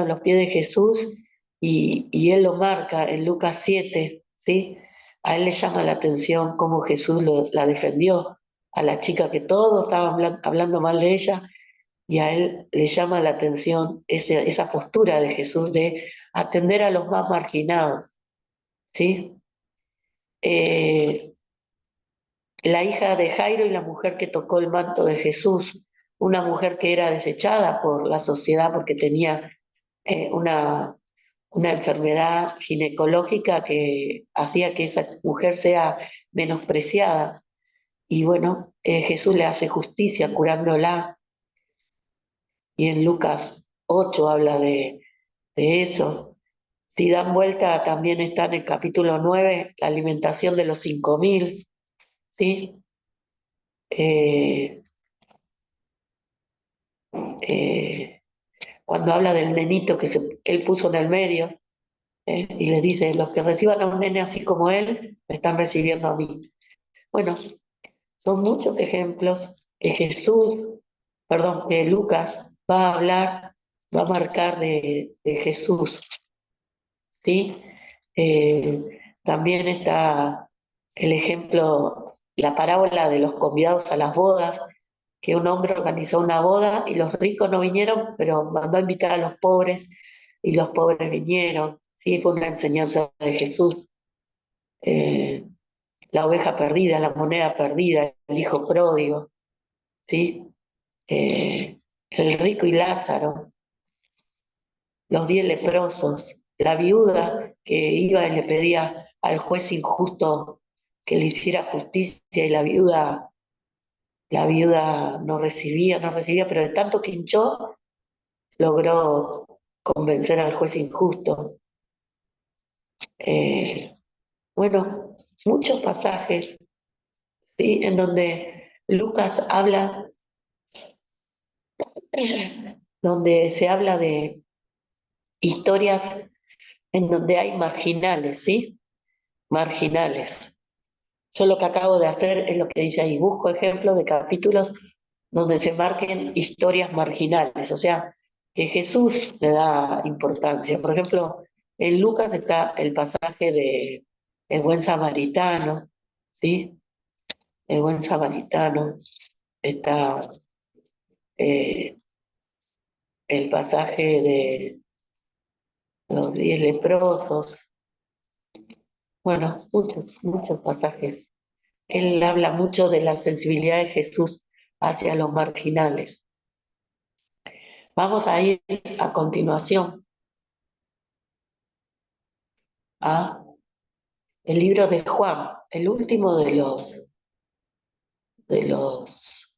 en los pies de Jesús y él lo marca en Lucas 7, ¿sí? A él le llama la atención cómo Jesús la defendió a la chica que todos estaban hablando mal de ella y a él le llama la atención esa postura de Jesús de atender a los más marginados, ¿sí? Eh, la hija de Jairo y la mujer que tocó el manto de Jesús, una mujer que era desechada por la sociedad porque tenía una enfermedad ginecológica que hacía que esa mujer sea menospreciada. Y bueno, Jesús le hace justicia curándola. Y en Lucas 8 habla de eso. Si dan vuelta, también está en el capítulo 9 la alimentación de los 5.000, ¿sí? Eh, eh, Cuando habla del nenito él puso en el medio, y le dice, los que reciban a un nene así como él, me están recibiendo a mí. Bueno, son muchos ejemplos que que Lucas va a hablar, va a marcar de Jesús, ¿sí? También está el ejemplo, la parábola de los convidados a las bodas, que un hombre organizó una boda y los ricos no vinieron, pero mandó a invitar a los pobres y los pobres vinieron. Sí, fue una enseñanza de Jesús. Eh, la oveja perdida, la moneda perdida, el hijo pródigo, ¿sí? El rico y Lázaro, los 10 leprosos, la viuda que iba y le pedía al juez injusto que le hiciera justicia y la viuda no recibía, pero de tanto que hinchó, logró convencer al juez injusto. Bueno, muchos pasajes, ¿sí? En donde Lucas habla, donde se habla de historias en donde hay marginales, ¿sí? Marginales. Yo lo que acabo de hacer es lo que dice ahí, busco ejemplos de capítulos donde se marquen historias marginales, o sea, que Jesús le da importancia. Por ejemplo, en Lucas está el pasaje de el buen samaritano, ¿sí? El buen samaritano, está eh, el pasaje de los 10 leprosos, bueno, muchos pasajes. Él habla mucho de la sensibilidad de Jesús hacia los marginales. Vamos a ir a continuación a el libro de Juan, el último de los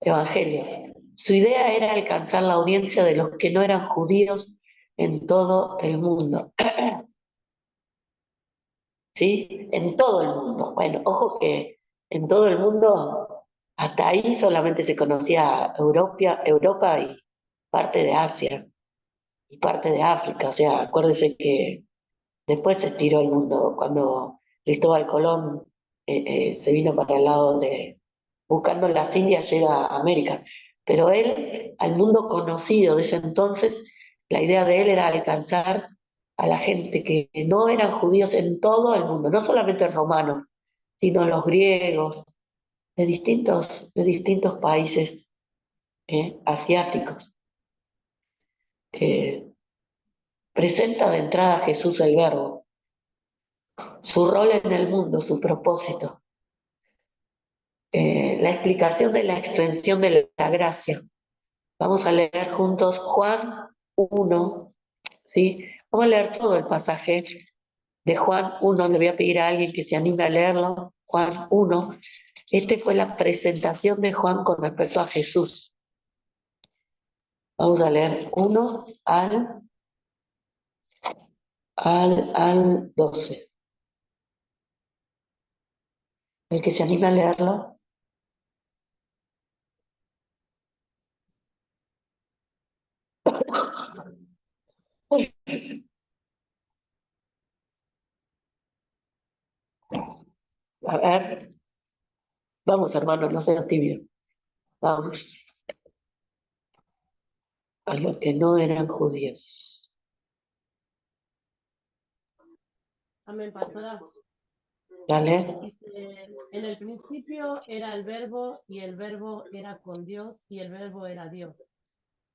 evangelios. Su idea era alcanzar la audiencia de los que no eran judíos en todo el mundo. ¿Sí? En todo el mundo. Bueno, ojo que en todo el mundo, hasta ahí solamente se conocía Europa y parte de Asia y parte de África. O sea, acuérdense que después se estiró el mundo cuando Cristóbal Colón se vino para el lado de, buscando las Indias, llega a América. Pero él, al mundo conocido de ese entonces, la idea de él era alcanzar a la gente que no eran judíos en todo el mundo, no solamente romanos, sino los griegos, de distintos países asiáticos. Presenta de entrada a Jesús el Verbo, su rol en el mundo, su propósito, la explicación de la extensión de la gracia. Vamos a leer juntos Juan 1, ¿sí? Vamos a leer todo el pasaje de Juan 1, le voy a pedir a alguien que se anime a leerlo. Juan 1, fue la presentación de Juan con respecto a Jesús. Vamos a leer 1 al 12. El que se anime a leerlo. A ver, vamos hermanos, no sean tibios. Vamos, a los que no eran judíos. Amén, pastora. Dale. Dice, en el principio era el verbo y el verbo era con Dios y el verbo era Dios.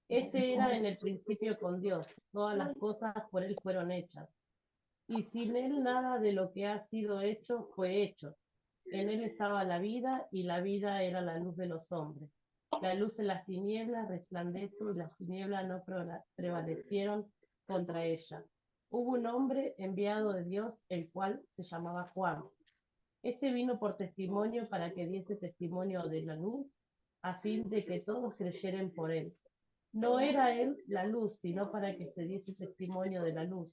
Este era en el principio con Dios. Todas las cosas por él fueron hechas. Y sin él nada de lo que ha sido hecho fue hecho. En él estaba la vida y la vida era la luz de los hombres. La luz en las tinieblas resplandece y las tinieblas no prevalecieron contra ella. Hubo un hombre enviado de Dios, el cual se llamaba Juan. Este vino por testimonio para que diese testimonio de la luz, a fin de que todos creyeran por él. No era él la luz, sino para que se diese testimonio de la luz.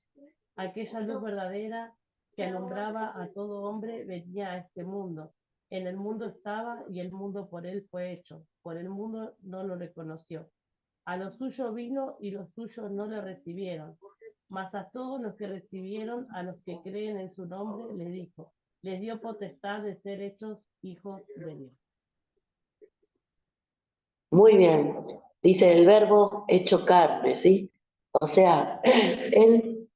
Aquella luz verdadera que alumbraba a todo hombre venía a este mundo. En el mundo estaba y el mundo por él fue hecho. Por el mundo no lo reconoció. A lo suyo vino y los suyos no le recibieron. Mas a todos los que recibieron, a los que creen en su nombre, le dijo, les dio potestad de ser hechos hijos de Dios. Muy bien. Dice el verbo hecho carne, ¿sí? O sea, él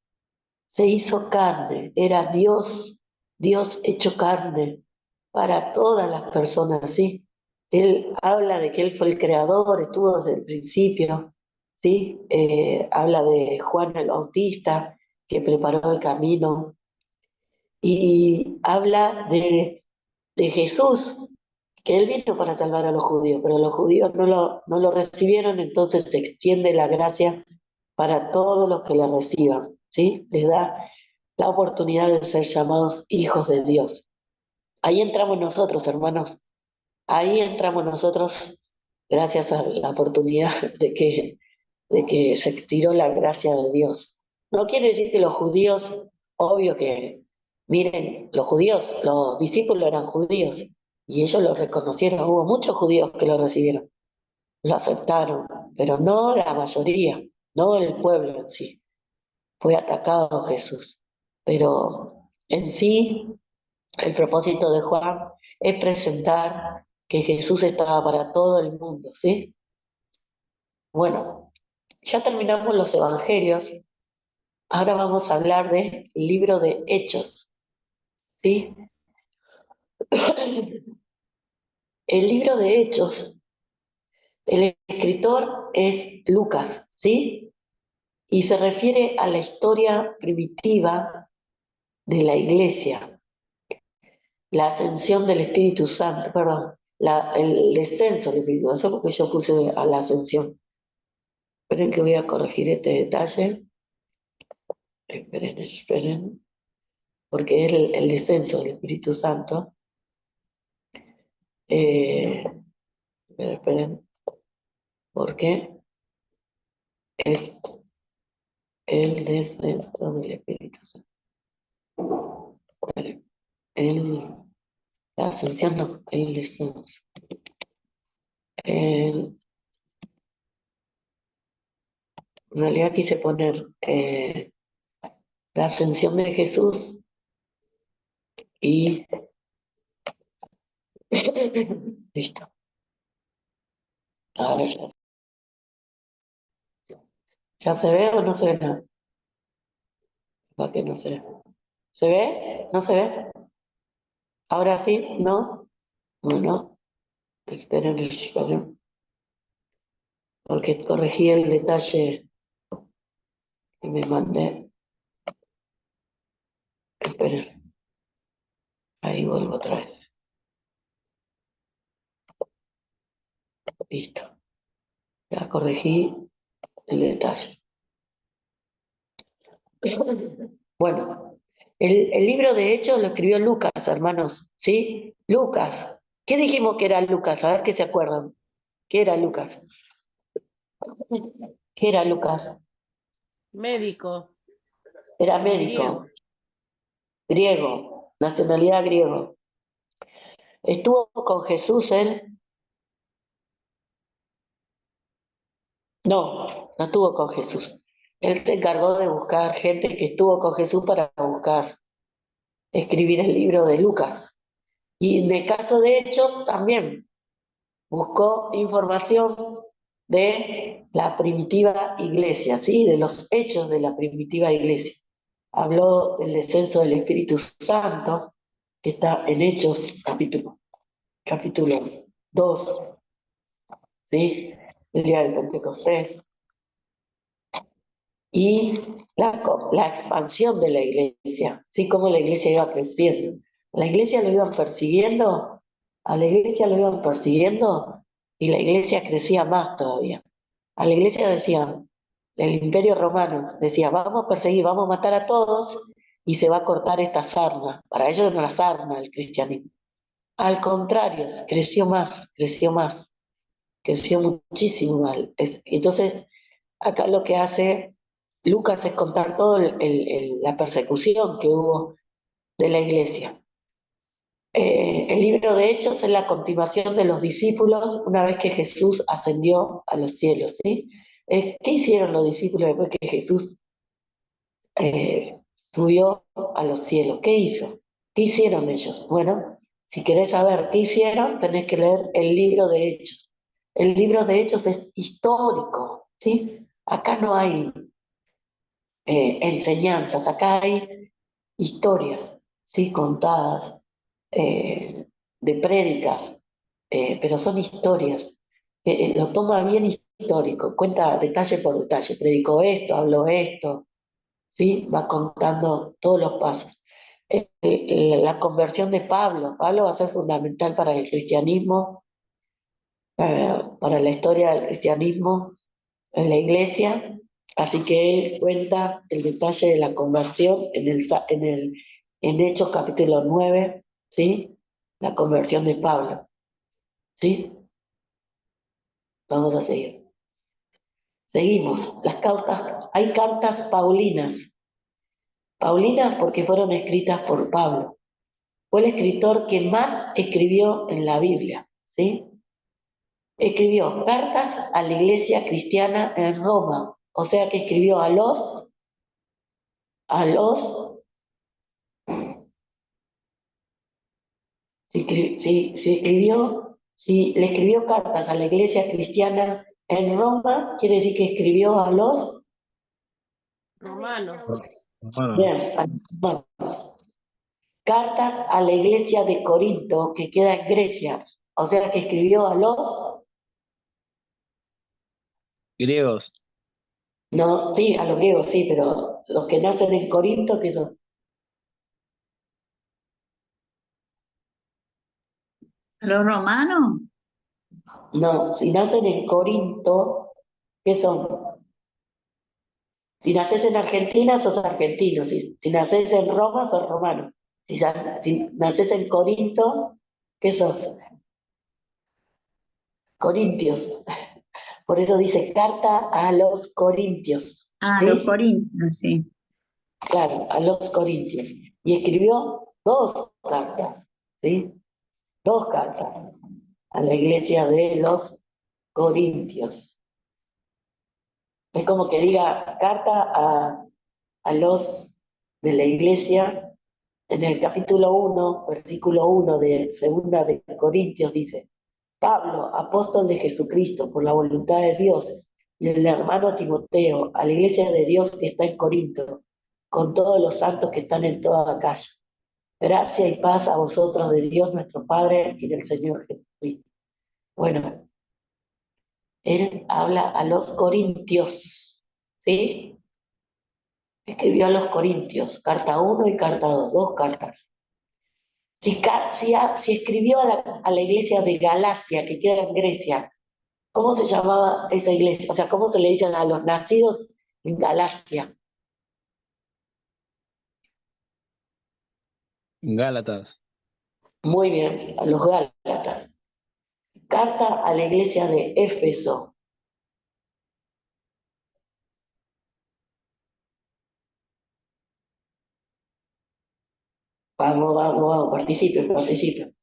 se hizo carne, era Dios, Dios hecho carne para todas las personas, ¿sí? Él habla de que él fue el creador, estuvo desde el principio, ¿sí? Habla de Juan el Bautista, que preparó el camino, y habla de Jesús, que él vino para salvar a los judíos, pero los judíos no lo recibieron, entonces se extiende la gracia para todos los que la reciban, ¿sí? Les da la oportunidad de ser llamados hijos de Dios. Ahí entramos nosotros, hermanos. Ahí entramos nosotros gracias a la oportunidad de que se extiró la gracia de Dios. No quiere decir que los judíos, obvio que, miren, los judíos, los discípulos eran judíos y ellos lo reconocieron, hubo muchos judíos que lo recibieron, lo aceptaron, pero no la mayoría, no el pueblo en sí. Fue atacado Jesús, pero en sí el propósito de Juan es presentar que Jesús estaba para todo el mundo, ¿sí? Bueno, ya terminamos los evangelios. Ahora vamos a hablar del libro de Hechos, ¿sí? El libro de Hechos, el escritor es Lucas, ¿sí? Y se refiere a la historia primitiva de la iglesia, la ascensión del Espíritu Santo, perdón, el descenso del Espíritu Santo, porque yo puse a la ascensión. Esperen que voy a corregir este detalle. Esperen, porque es el descenso del Espíritu Santo. Esperen, porque es el descenso del Espíritu Santo. Esperen, la ascensión no, el descenso. En realidad quise poner la ascensión de Jesús y listo. A ver, ¿ya se ve o no se ve nada? ¿Para qué no se ve? ¿Se ve? ¿No se ve? ¿Ahora sí? ¿No? Bueno, esperen, porque corregí el detalle que me mandé. Esperen, ahí vuelvo otra vez. Listo, ya corregí el detalle. Bueno, el libro de Hechos lo escribió Lucas, hermanos, ¿sí? Lucas. ¿Qué dijimos que era Lucas? A ver qué se acuerdan. ¿Qué era Lucas? ¿Qué era Lucas? Médico, Era griego. médico, griego, nacionalidad griego. ¿Estuvo con Jesús él? No estuvo con Jesús. Él se encargó de buscar gente que estuvo con Jesús para buscar, escribir el libro de Lucas. Y en el caso de Hechos también buscó información de la primitiva iglesia, ¿sí? De los hechos de la primitiva iglesia. Habló del descenso del Espíritu Santo, que está en Hechos capítulo 2, ¿sí? El día del Pentecostés. Y la expansión de la iglesia, ¿sí? Cómo la iglesia iba creciendo. La iglesia lo iban persiguiendo, a la iglesia lo iban persiguiendo y la iglesia crecía más todavía. A la iglesia decían, el imperio romano decía, vamos a perseguir, vamos a matar a todos y se va a cortar esta sarna. Para ellos era una sarna el cristianismo. Al contrario, creció muchísimo más. Entonces, acá lo que hace Lucas es contar toda la persecución que hubo de la iglesia. El libro de Hechos es la continuación de los discípulos una vez que Jesús ascendió a los cielos, ¿sí? ¿Qué hicieron los discípulos después que Jesús subió a los cielos? ¿Qué hizo? ¿Qué hicieron ellos? Bueno, si querés saber qué hicieron, tenés que leer el libro de Hechos. El libro de Hechos es histórico, ¿sí? Acá no hay enseñanzas, acá hay historias, ¿sí? Contadas, de prédicas, pero son historias. Lo toma bien histórico, cuenta detalle por detalle. Predicó esto, habló esto, ¿sí? Va contando todos los pasos. La conversión de Pablo va a ser fundamental para el cristianismo, para la historia del cristianismo en la iglesia, así que él cuenta el detalle de la conversión en Hechos capítulo 9, ¿sí? La conversión de Pablo, ¿sí? Vamos a seguir. Seguimos. Las cartas, hay cartas paulinas. Paulinas porque fueron escritas por Pablo. Fue el escritor que más escribió en la Biblia, ¿sí? Escribió cartas a la iglesia cristiana en Roma, o sea que escribió a los, si le escribió cartas a la iglesia cristiana en Roma, quiere decir que escribió a los, Romanos. Bueno, bien, a los romanos. Cartas a la iglesia de Corinto, que queda en Grecia, o sea que escribió a los, griegos, no, sí, a los griegos, sí, pero los que nacen en Corinto, que son, ¿Los romanos? no, si nacen en Corinto, ¿qué son? Si naces en Argentina, sos argentino. Si naces en Roma, sos romano. Si naces en Corinto, ¿qué sos? Corintios. Por eso dice carta a los Corintios. Ah, los ¿Sí? corintios, sí. Claro, a los Corintios. Y escribió dos cartas. ¿Sí? Dos cartas a la iglesia de los Corintios. Es como que diga carta a los de la iglesia. En el capítulo 1, versículo 1 de Segunda de Corintios dice, Pablo, apóstol de Jesucristo, por la voluntad de Dios, y el hermano Timoteo, a la iglesia de Dios que está en Corinto, con todos los santos que están en toda la calle. Gracia y paz a vosotros de Dios nuestro Padre y del Señor Jesucristo. Bueno, él habla a los corintios, ¿sí? Escribió a los corintios, carta 1 y carta 2, dos cartas. Si escribió a la iglesia de Galacia, que queda en Grecia, ¿cómo se llamaba esa iglesia? O sea, ¿cómo se le dicen a los nacidos en Galacia? Gálatas, Muy bien, a los Gálatas. Carta a la iglesia de Éfeso. Vamos, vamos, vamos, participen, participen.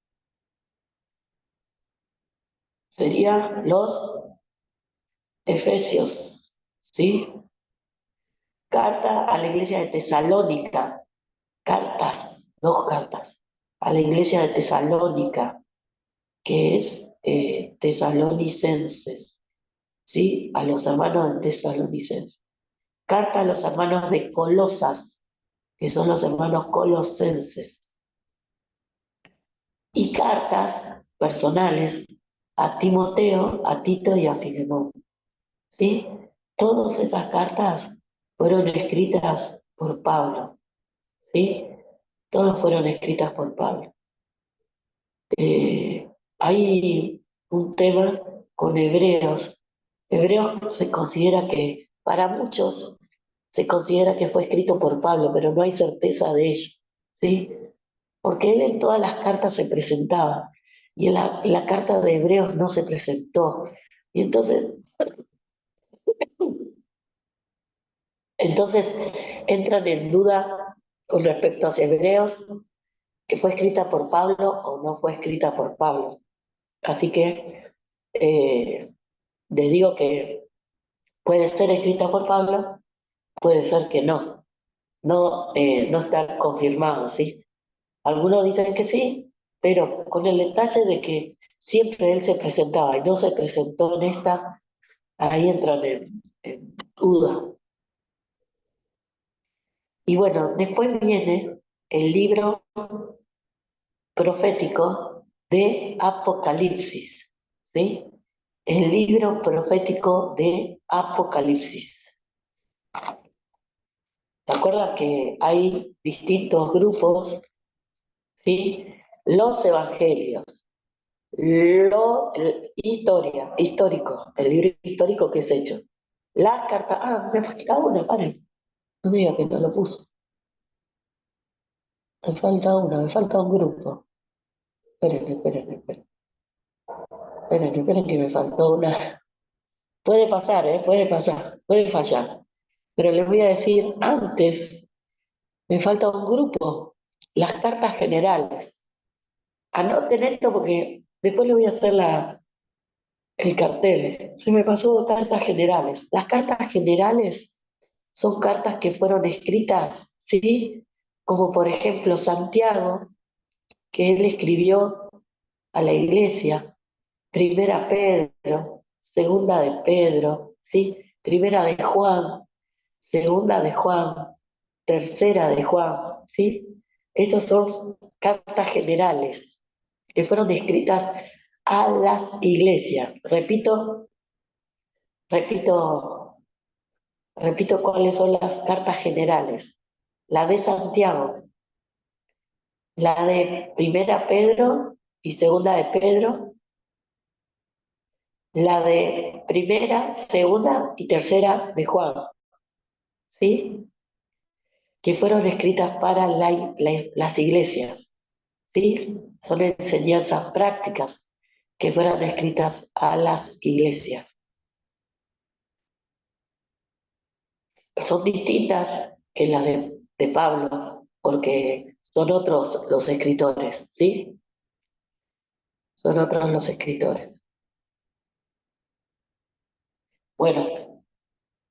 Serían los Efesios, ¿sí? Carta a la iglesia de Tesalónica. Cartas, dos cartas. A la iglesia de Tesalónica, que es tesalonicenses, ¿sí? A los hermanos de tesalonicenses. Carta a los hermanos de Colosas, que son los hermanos colosenses. Y cartas personales a Timoteo, a Tito y a Filemón, ¿sí? Todas esas cartas fueron escritas por Pablo, ¿sí? Todas fueron escritas por Pablo. Hay un tema con Hebreos. Hebreos se considera que, para muchos, se considera que fue escrito por Pablo, pero no hay certeza de ello, ¿sí? Porque él en todas las cartas se presentaba, y en la carta de Hebreos no se presentó. Y entonces entran en duda con respecto a si Hebreos, que fue escrita por Pablo o no fue escrita por Pablo. Así que les digo que puede ser escrita por Pablo, puede ser que no. No está confirmado, ¿sí? Algunos dicen que sí, pero con el detalle de que siempre él se presentaba y no se presentó en esta, ahí entran en duda. Y bueno, después viene el libro profético de Apocalipsis, ¿sí? El libro profético de Apocalipsis. ¿Se acuerdan que hay distintos grupos, ¿sí? Los evangelios, histórico, el libro histórico que es hecho. Las cartas, me falta una, paren, no me diga que no lo puso. Me falta un grupo. Esperen que me faltó una. Puede pasar, puede pasar, puede fallar. Pero les voy a decir, antes me falta un grupo, las cartas generales. Anoten esto porque después le voy a hacer el cartel. Se me pasó cartas generales. Las cartas generales son cartas que fueron escritas, ¿sí? Como por ejemplo Santiago, que él escribió a la iglesia, primera Pedro, segunda de Pedro, ¿sí? Primera de Juan, segunda de Juan, tercera de Juan, ¿sí? Esas son cartas generales que fueron escritas a las iglesias. Repito, repito cuáles son las cartas generales. La de Santiago, la de primera Pedro y segunda de Pedro, la de primera, segunda y tercera de Juan, ¿sí? Que fueron escritas para las iglesias, ¿sí? Son enseñanzas prácticas que fueron escritas a las iglesias. Son distintas que las de Pablo, porque son otros los escritores, ¿sí? Son otros los escritores. Bueno,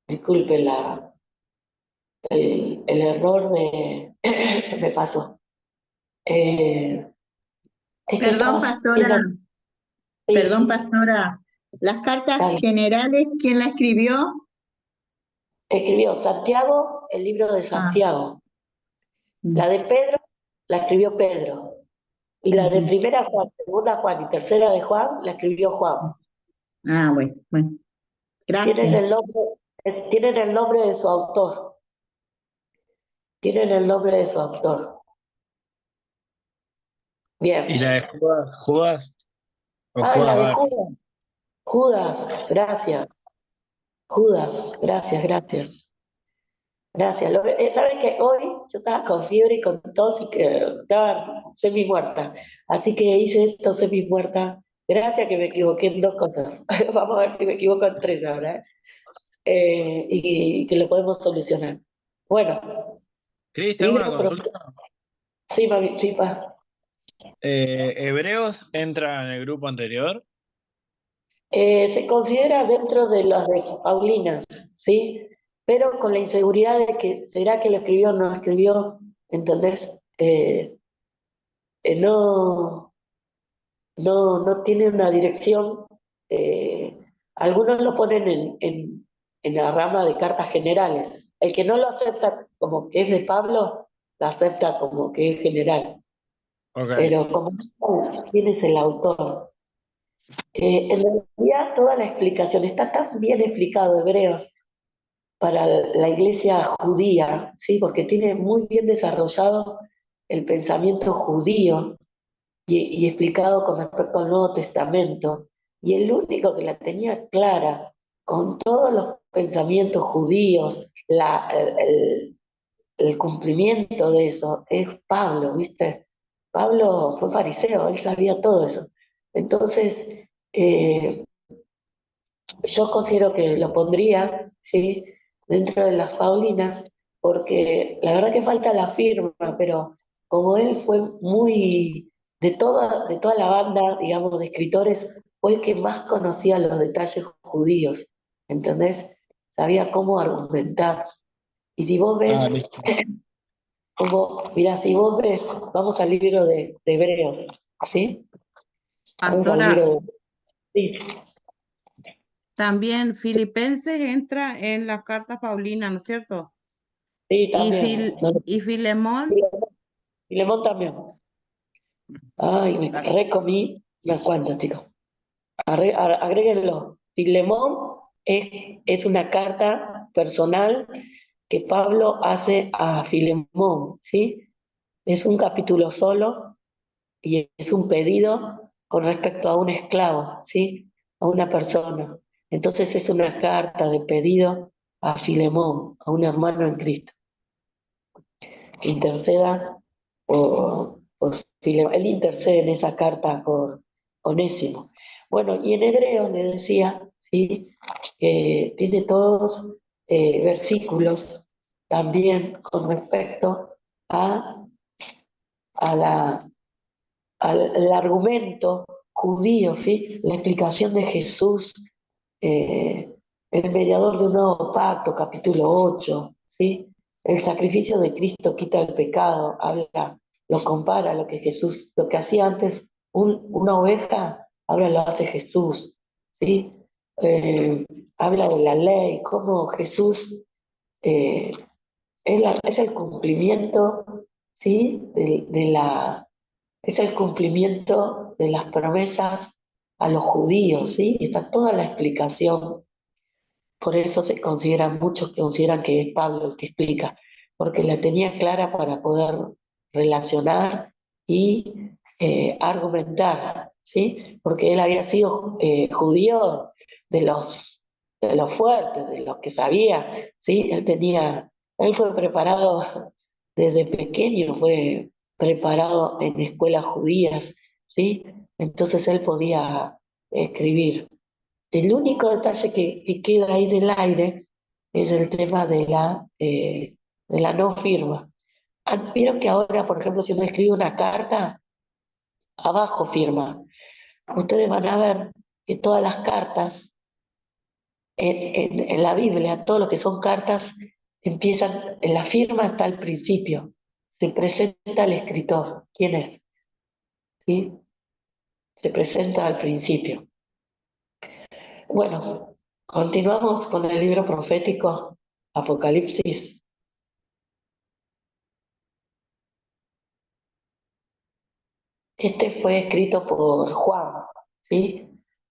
disculpen el error de... se me pasó. Esto Perdón, estaba haciendo... perdón, Sí, pastora. Las cartas dale. generales, ¿quién la escribió? Escribió Santiago, el libro de Ah, Santiago. La mm, de Pedro, la escribió Pedro. Y la de ujú. primera Juan, segunda Juan y tercera de Juan, la escribió Juan. Ah, bueno, bueno. Tienen Gracias. el nombre, tienen el nombre de su autor. Tienen el nombre de su autor. ¿Y la Bien. de Judas? ¿Judas? ¿O Ah, la Judas de Bar? Judas. Judas, gracias. Judas, gracias, gracias. Gracias. Sabes que hoy yo estaba con fiebre y con tos y que estaba semi muerta. Así que hice esto semi muerta. Gracias que me equivoqué en dos cosas. Vamos a ver si me equivoco en tres ahora, ¿eh? Y que lo podemos solucionar. Bueno, Cristian, una libro consulta. sí, mami, sí, pa. ¿Hebreos entra en el grupo anterior? Se considera dentro de las de Paulinas, ¿sí? Pero con la inseguridad de que, ¿será que lo escribió o no lo escribió? ¿Entendés? No, no tiene una dirección. eh, Algunos lo ponen en la rama de cartas generales. El que no lo acepta como que es de Pablo, lo acepta como que es general. Ok. Pero como quién es el autor. En realidad toda la explicación está tan bien explicado Hebreos para la iglesia judía, ¿sí? Porque tiene muy bien desarrollado el pensamiento judío y explicado con respecto al Nuevo Testamento. Y el único que la tenía clara con todos los pensamientos judíos, el cumplimiento de eso, es Pablo, ¿viste? Pablo fue fariseo, él sabía todo eso. Entonces, eh, yo considero que lo pondría, ¿sí? Dentro de las Paulinas, porque la verdad que falta la firma, pero como él fue muy, de toda la banda, digamos, de escritores, fue el que más conocía los detalles judíos, ¿entendés? Sabía cómo argumentar. Y si vos ves, Ah, listo. mira, si vos ves, vamos al libro de Hebreos, ¿sí? Vamos al Pastora, libro sí, también Filipenses entra en las cartas Paulinas, ¿no es cierto? sí, Y, también. No, Y Filemón, Filemón también. Ay, me la- recomí unas cuantas, chicos. Agréguenlo. Filemón es una carta personal que Pablo hace a Filemón, ¿sí? Es un capítulo solo y es un pedido con respecto a un esclavo, ¿sí? A una persona. Entonces es una carta de pedido a Filemón, a un hermano en Cristo, que interceda por Filemón. Él intercede en esa carta por Onésimo. Bueno, y en Hebreos le decía, ¿sí? Que tiene todos versículos también con respecto a, al argumento judío, ¿sí? La explicación de Jesús, el mediador de un nuevo pacto, capítulo 8, ¿sí? El sacrificio de Cristo quita el pecado, habla, lo compara a lo que Jesús, lo que hacía antes una oveja, ahora lo hace Jesús, ¿sí? Eh, Habla de la ley, cómo Jesús eh, es el cumplimiento, ¿sí? Es el cumplimiento de las promesas a los judíos, ¿sí? Está toda la explicación. Por eso muchos consideran que es Pablo el que explica, porque la tenía clara para poder relacionar y argumentar, ¿sí? Porque él había sido judío de los fuertes, de los que sabía, ¿sí? Él fue preparado desde pequeño, fue preparado en escuelas judías, ¿sí? Entonces él podía escribir. El único detalle que queda ahí del aire es el tema de la no firma. Vieron que ahora, por ejemplo, si uno escribe una carta, abajo firma. Ustedes van a ver que todas las cartas en la Biblia, todo lo que son cartas, empiezan, en la firma está al principio. Se presenta el escritor. ¿Quién es? ¿Sí? Se presenta al principio. Bueno, continuamos con el libro profético Apocalipsis. Este fue escrito por Juan, ¿sí?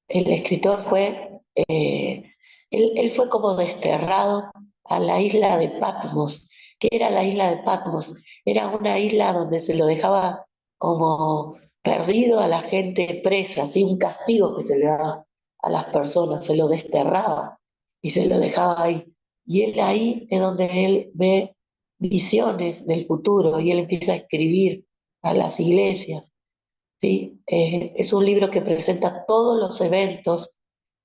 El escritor él fue como desterrado a la isla de Patmos. ¿Qué era la isla de Patmos? Era una isla donde se lo dejaba como perdido a la gente presa, ¿sí? Un castigo que se le daba a las personas, se lo desterraba y se lo dejaba ahí. Y él ahí es donde él ve visiones del futuro y él empieza a escribir a las iglesias. ¿Sí? Es un libro que presenta todos los eventos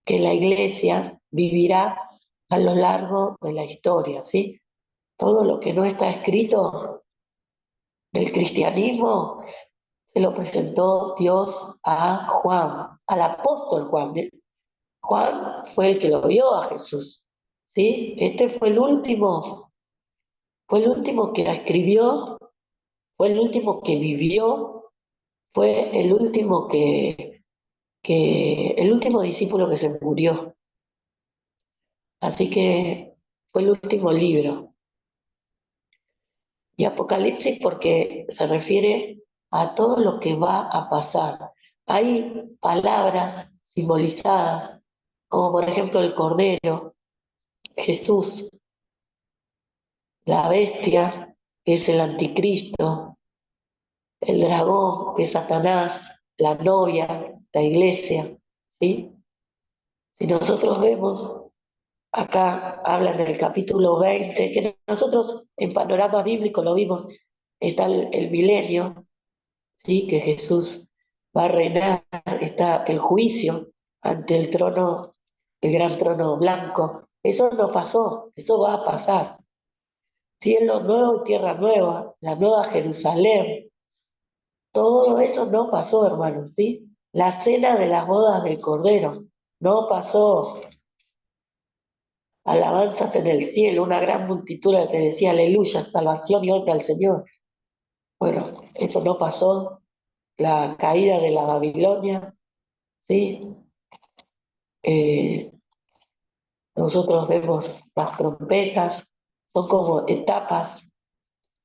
que la Iglesia vivirá a lo largo de la historia, ¿sí? Todo lo que no está escrito del cristianismo se lo presentó Dios a Juan, al apóstol Juan. Juan fue el que lo vio a Jesús, ¿sí? Este fue el último que la escribió, fue el último que vivió, fue el último el último discípulo que se murió. Así que fue el último libro. Y Apocalipsis porque se refiere a todo lo que va a pasar. Hay palabras simbolizadas, como por ejemplo el Cordero, Jesús, la bestia, que es el anticristo, el dragón, que es Satanás, la novia, la iglesia, ¿sí? Si nosotros vemos, acá habla en el capítulo 20, que nosotros en panorama bíblico lo vimos, está el milenio, ¿sí? Que Jesús va a reinar, está el juicio ante el trono, el gran trono blanco. Eso no pasó, eso va a pasar. Cielo nuevo y tierra nueva, la nueva Jerusalén, todo eso no pasó, hermanos, ¿sí? La cena de las bodas del Cordero no pasó. Alabanzas en el cielo, una gran multitud que decía aleluya, salvación y honra al Señor. Bueno, eso no pasó. La caída de la Babilonia, ¿sí? Eh, Nosotros vemos las trompetas, son como etapas,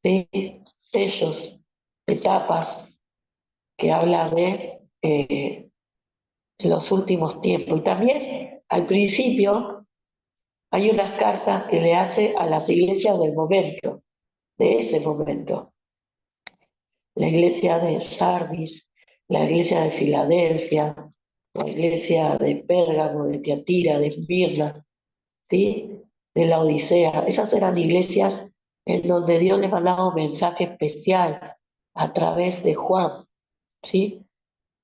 ¿sí? Sellos, etapas que hablan de los últimos tiempos. Y también al principio hay unas cartas que le hace a las iglesias del momento, de ese momento. La iglesia de Sardis, la iglesia de Filadelfia, la iglesia de Pérgamo, de Tiatira, de Esmirna, ¿sí? De la Odisea. Esas eran iglesias en donde Dios les mandaba un mensaje especial a través de Juan, ¿sí?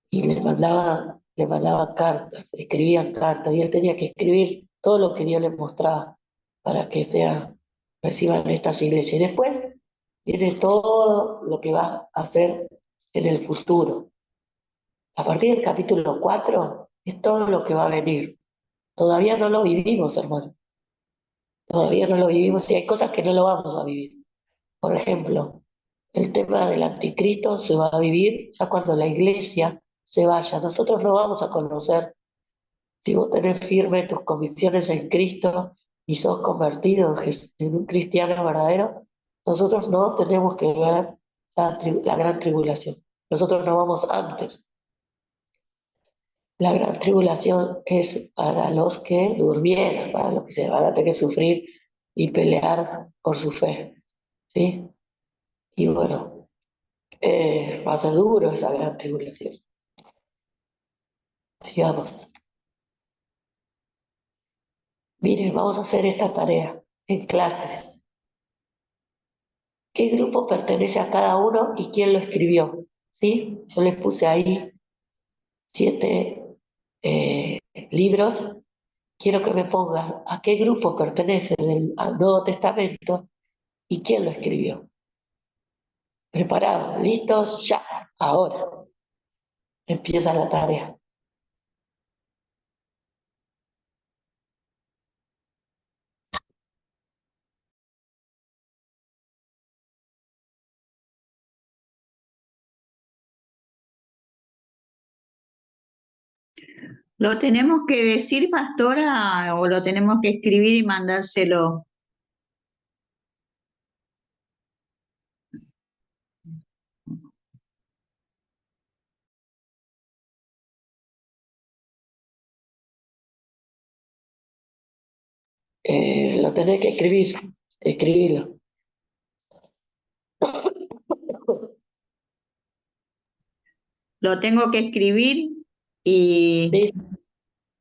Y les mandaba le mandaban cartas, escribían cartas, y él tenía que escribir todo lo que Dios le mostraba para que reciban estas iglesias. Y después viene todo lo que va a hacer en el futuro. A partir del capítulo 4 es todo lo que va a venir. Todavía no lo vivimos, hermano. Todavía no lo vivimos y hay cosas que no lo vamos a vivir. Por ejemplo, el tema del anticristo se va a vivir ya cuando la iglesia se vaya. Nosotros no vamos a conocer, si vos tenés firme tus convicciones en Cristo y sos convertido en un cristiano verdadero, nosotros no tenemos que ver la gran tribulación. Nosotros no vamos antes. La gran tribulación es para los que durmieron, para los que se van a tener que sufrir y pelear por su fe, ¿sí? Y bueno, va a ser duro esa gran tribulación. Sigamos. Miren, vamos a hacer esta tarea en clases. ¿Qué grupo pertenece a cada uno y quién lo escribió? ¿Sí? Yo les puse ahí 7 libros. Quiero que me pongan a qué grupo pertenece al Nuevo Testamento y quién lo escribió. ¿Preparados? ¿Listos? Ya. Ahora empieza la tarea. ¿Lo tenemos que decir, pastora, o lo tenemos que escribir y mandárselo? Lo tenés que escribir. Escribilo. Lo tengo que escribir y ¿Sí?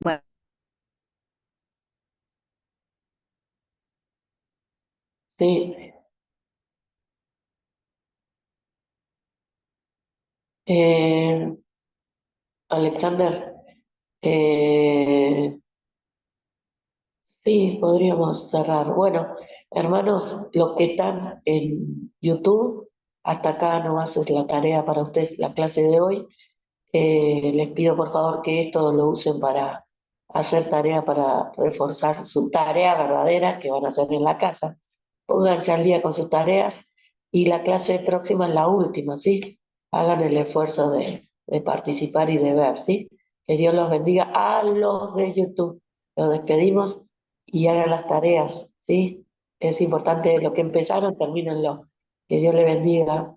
bueno, Sí. Eh, Alexander, sí, podríamos cerrar. Bueno, hermanos, los que están en YouTube, hasta acá no haces la tarea para ustedes, la clase de hoy. Les pido por favor que esto lo usen para hacer tarea, para reforzar su tarea verdadera que van a hacer en la casa. Pónganse al día con sus tareas y la clase próxima es la última, ¿sí? Hagan el esfuerzo de participar y de ver, ¿sí? Que Dios los bendiga a los de YouTube. Los despedimos y hagan las tareas, ¿sí? Es importante lo que empezaron, termínenlo. Que Dios les bendiga.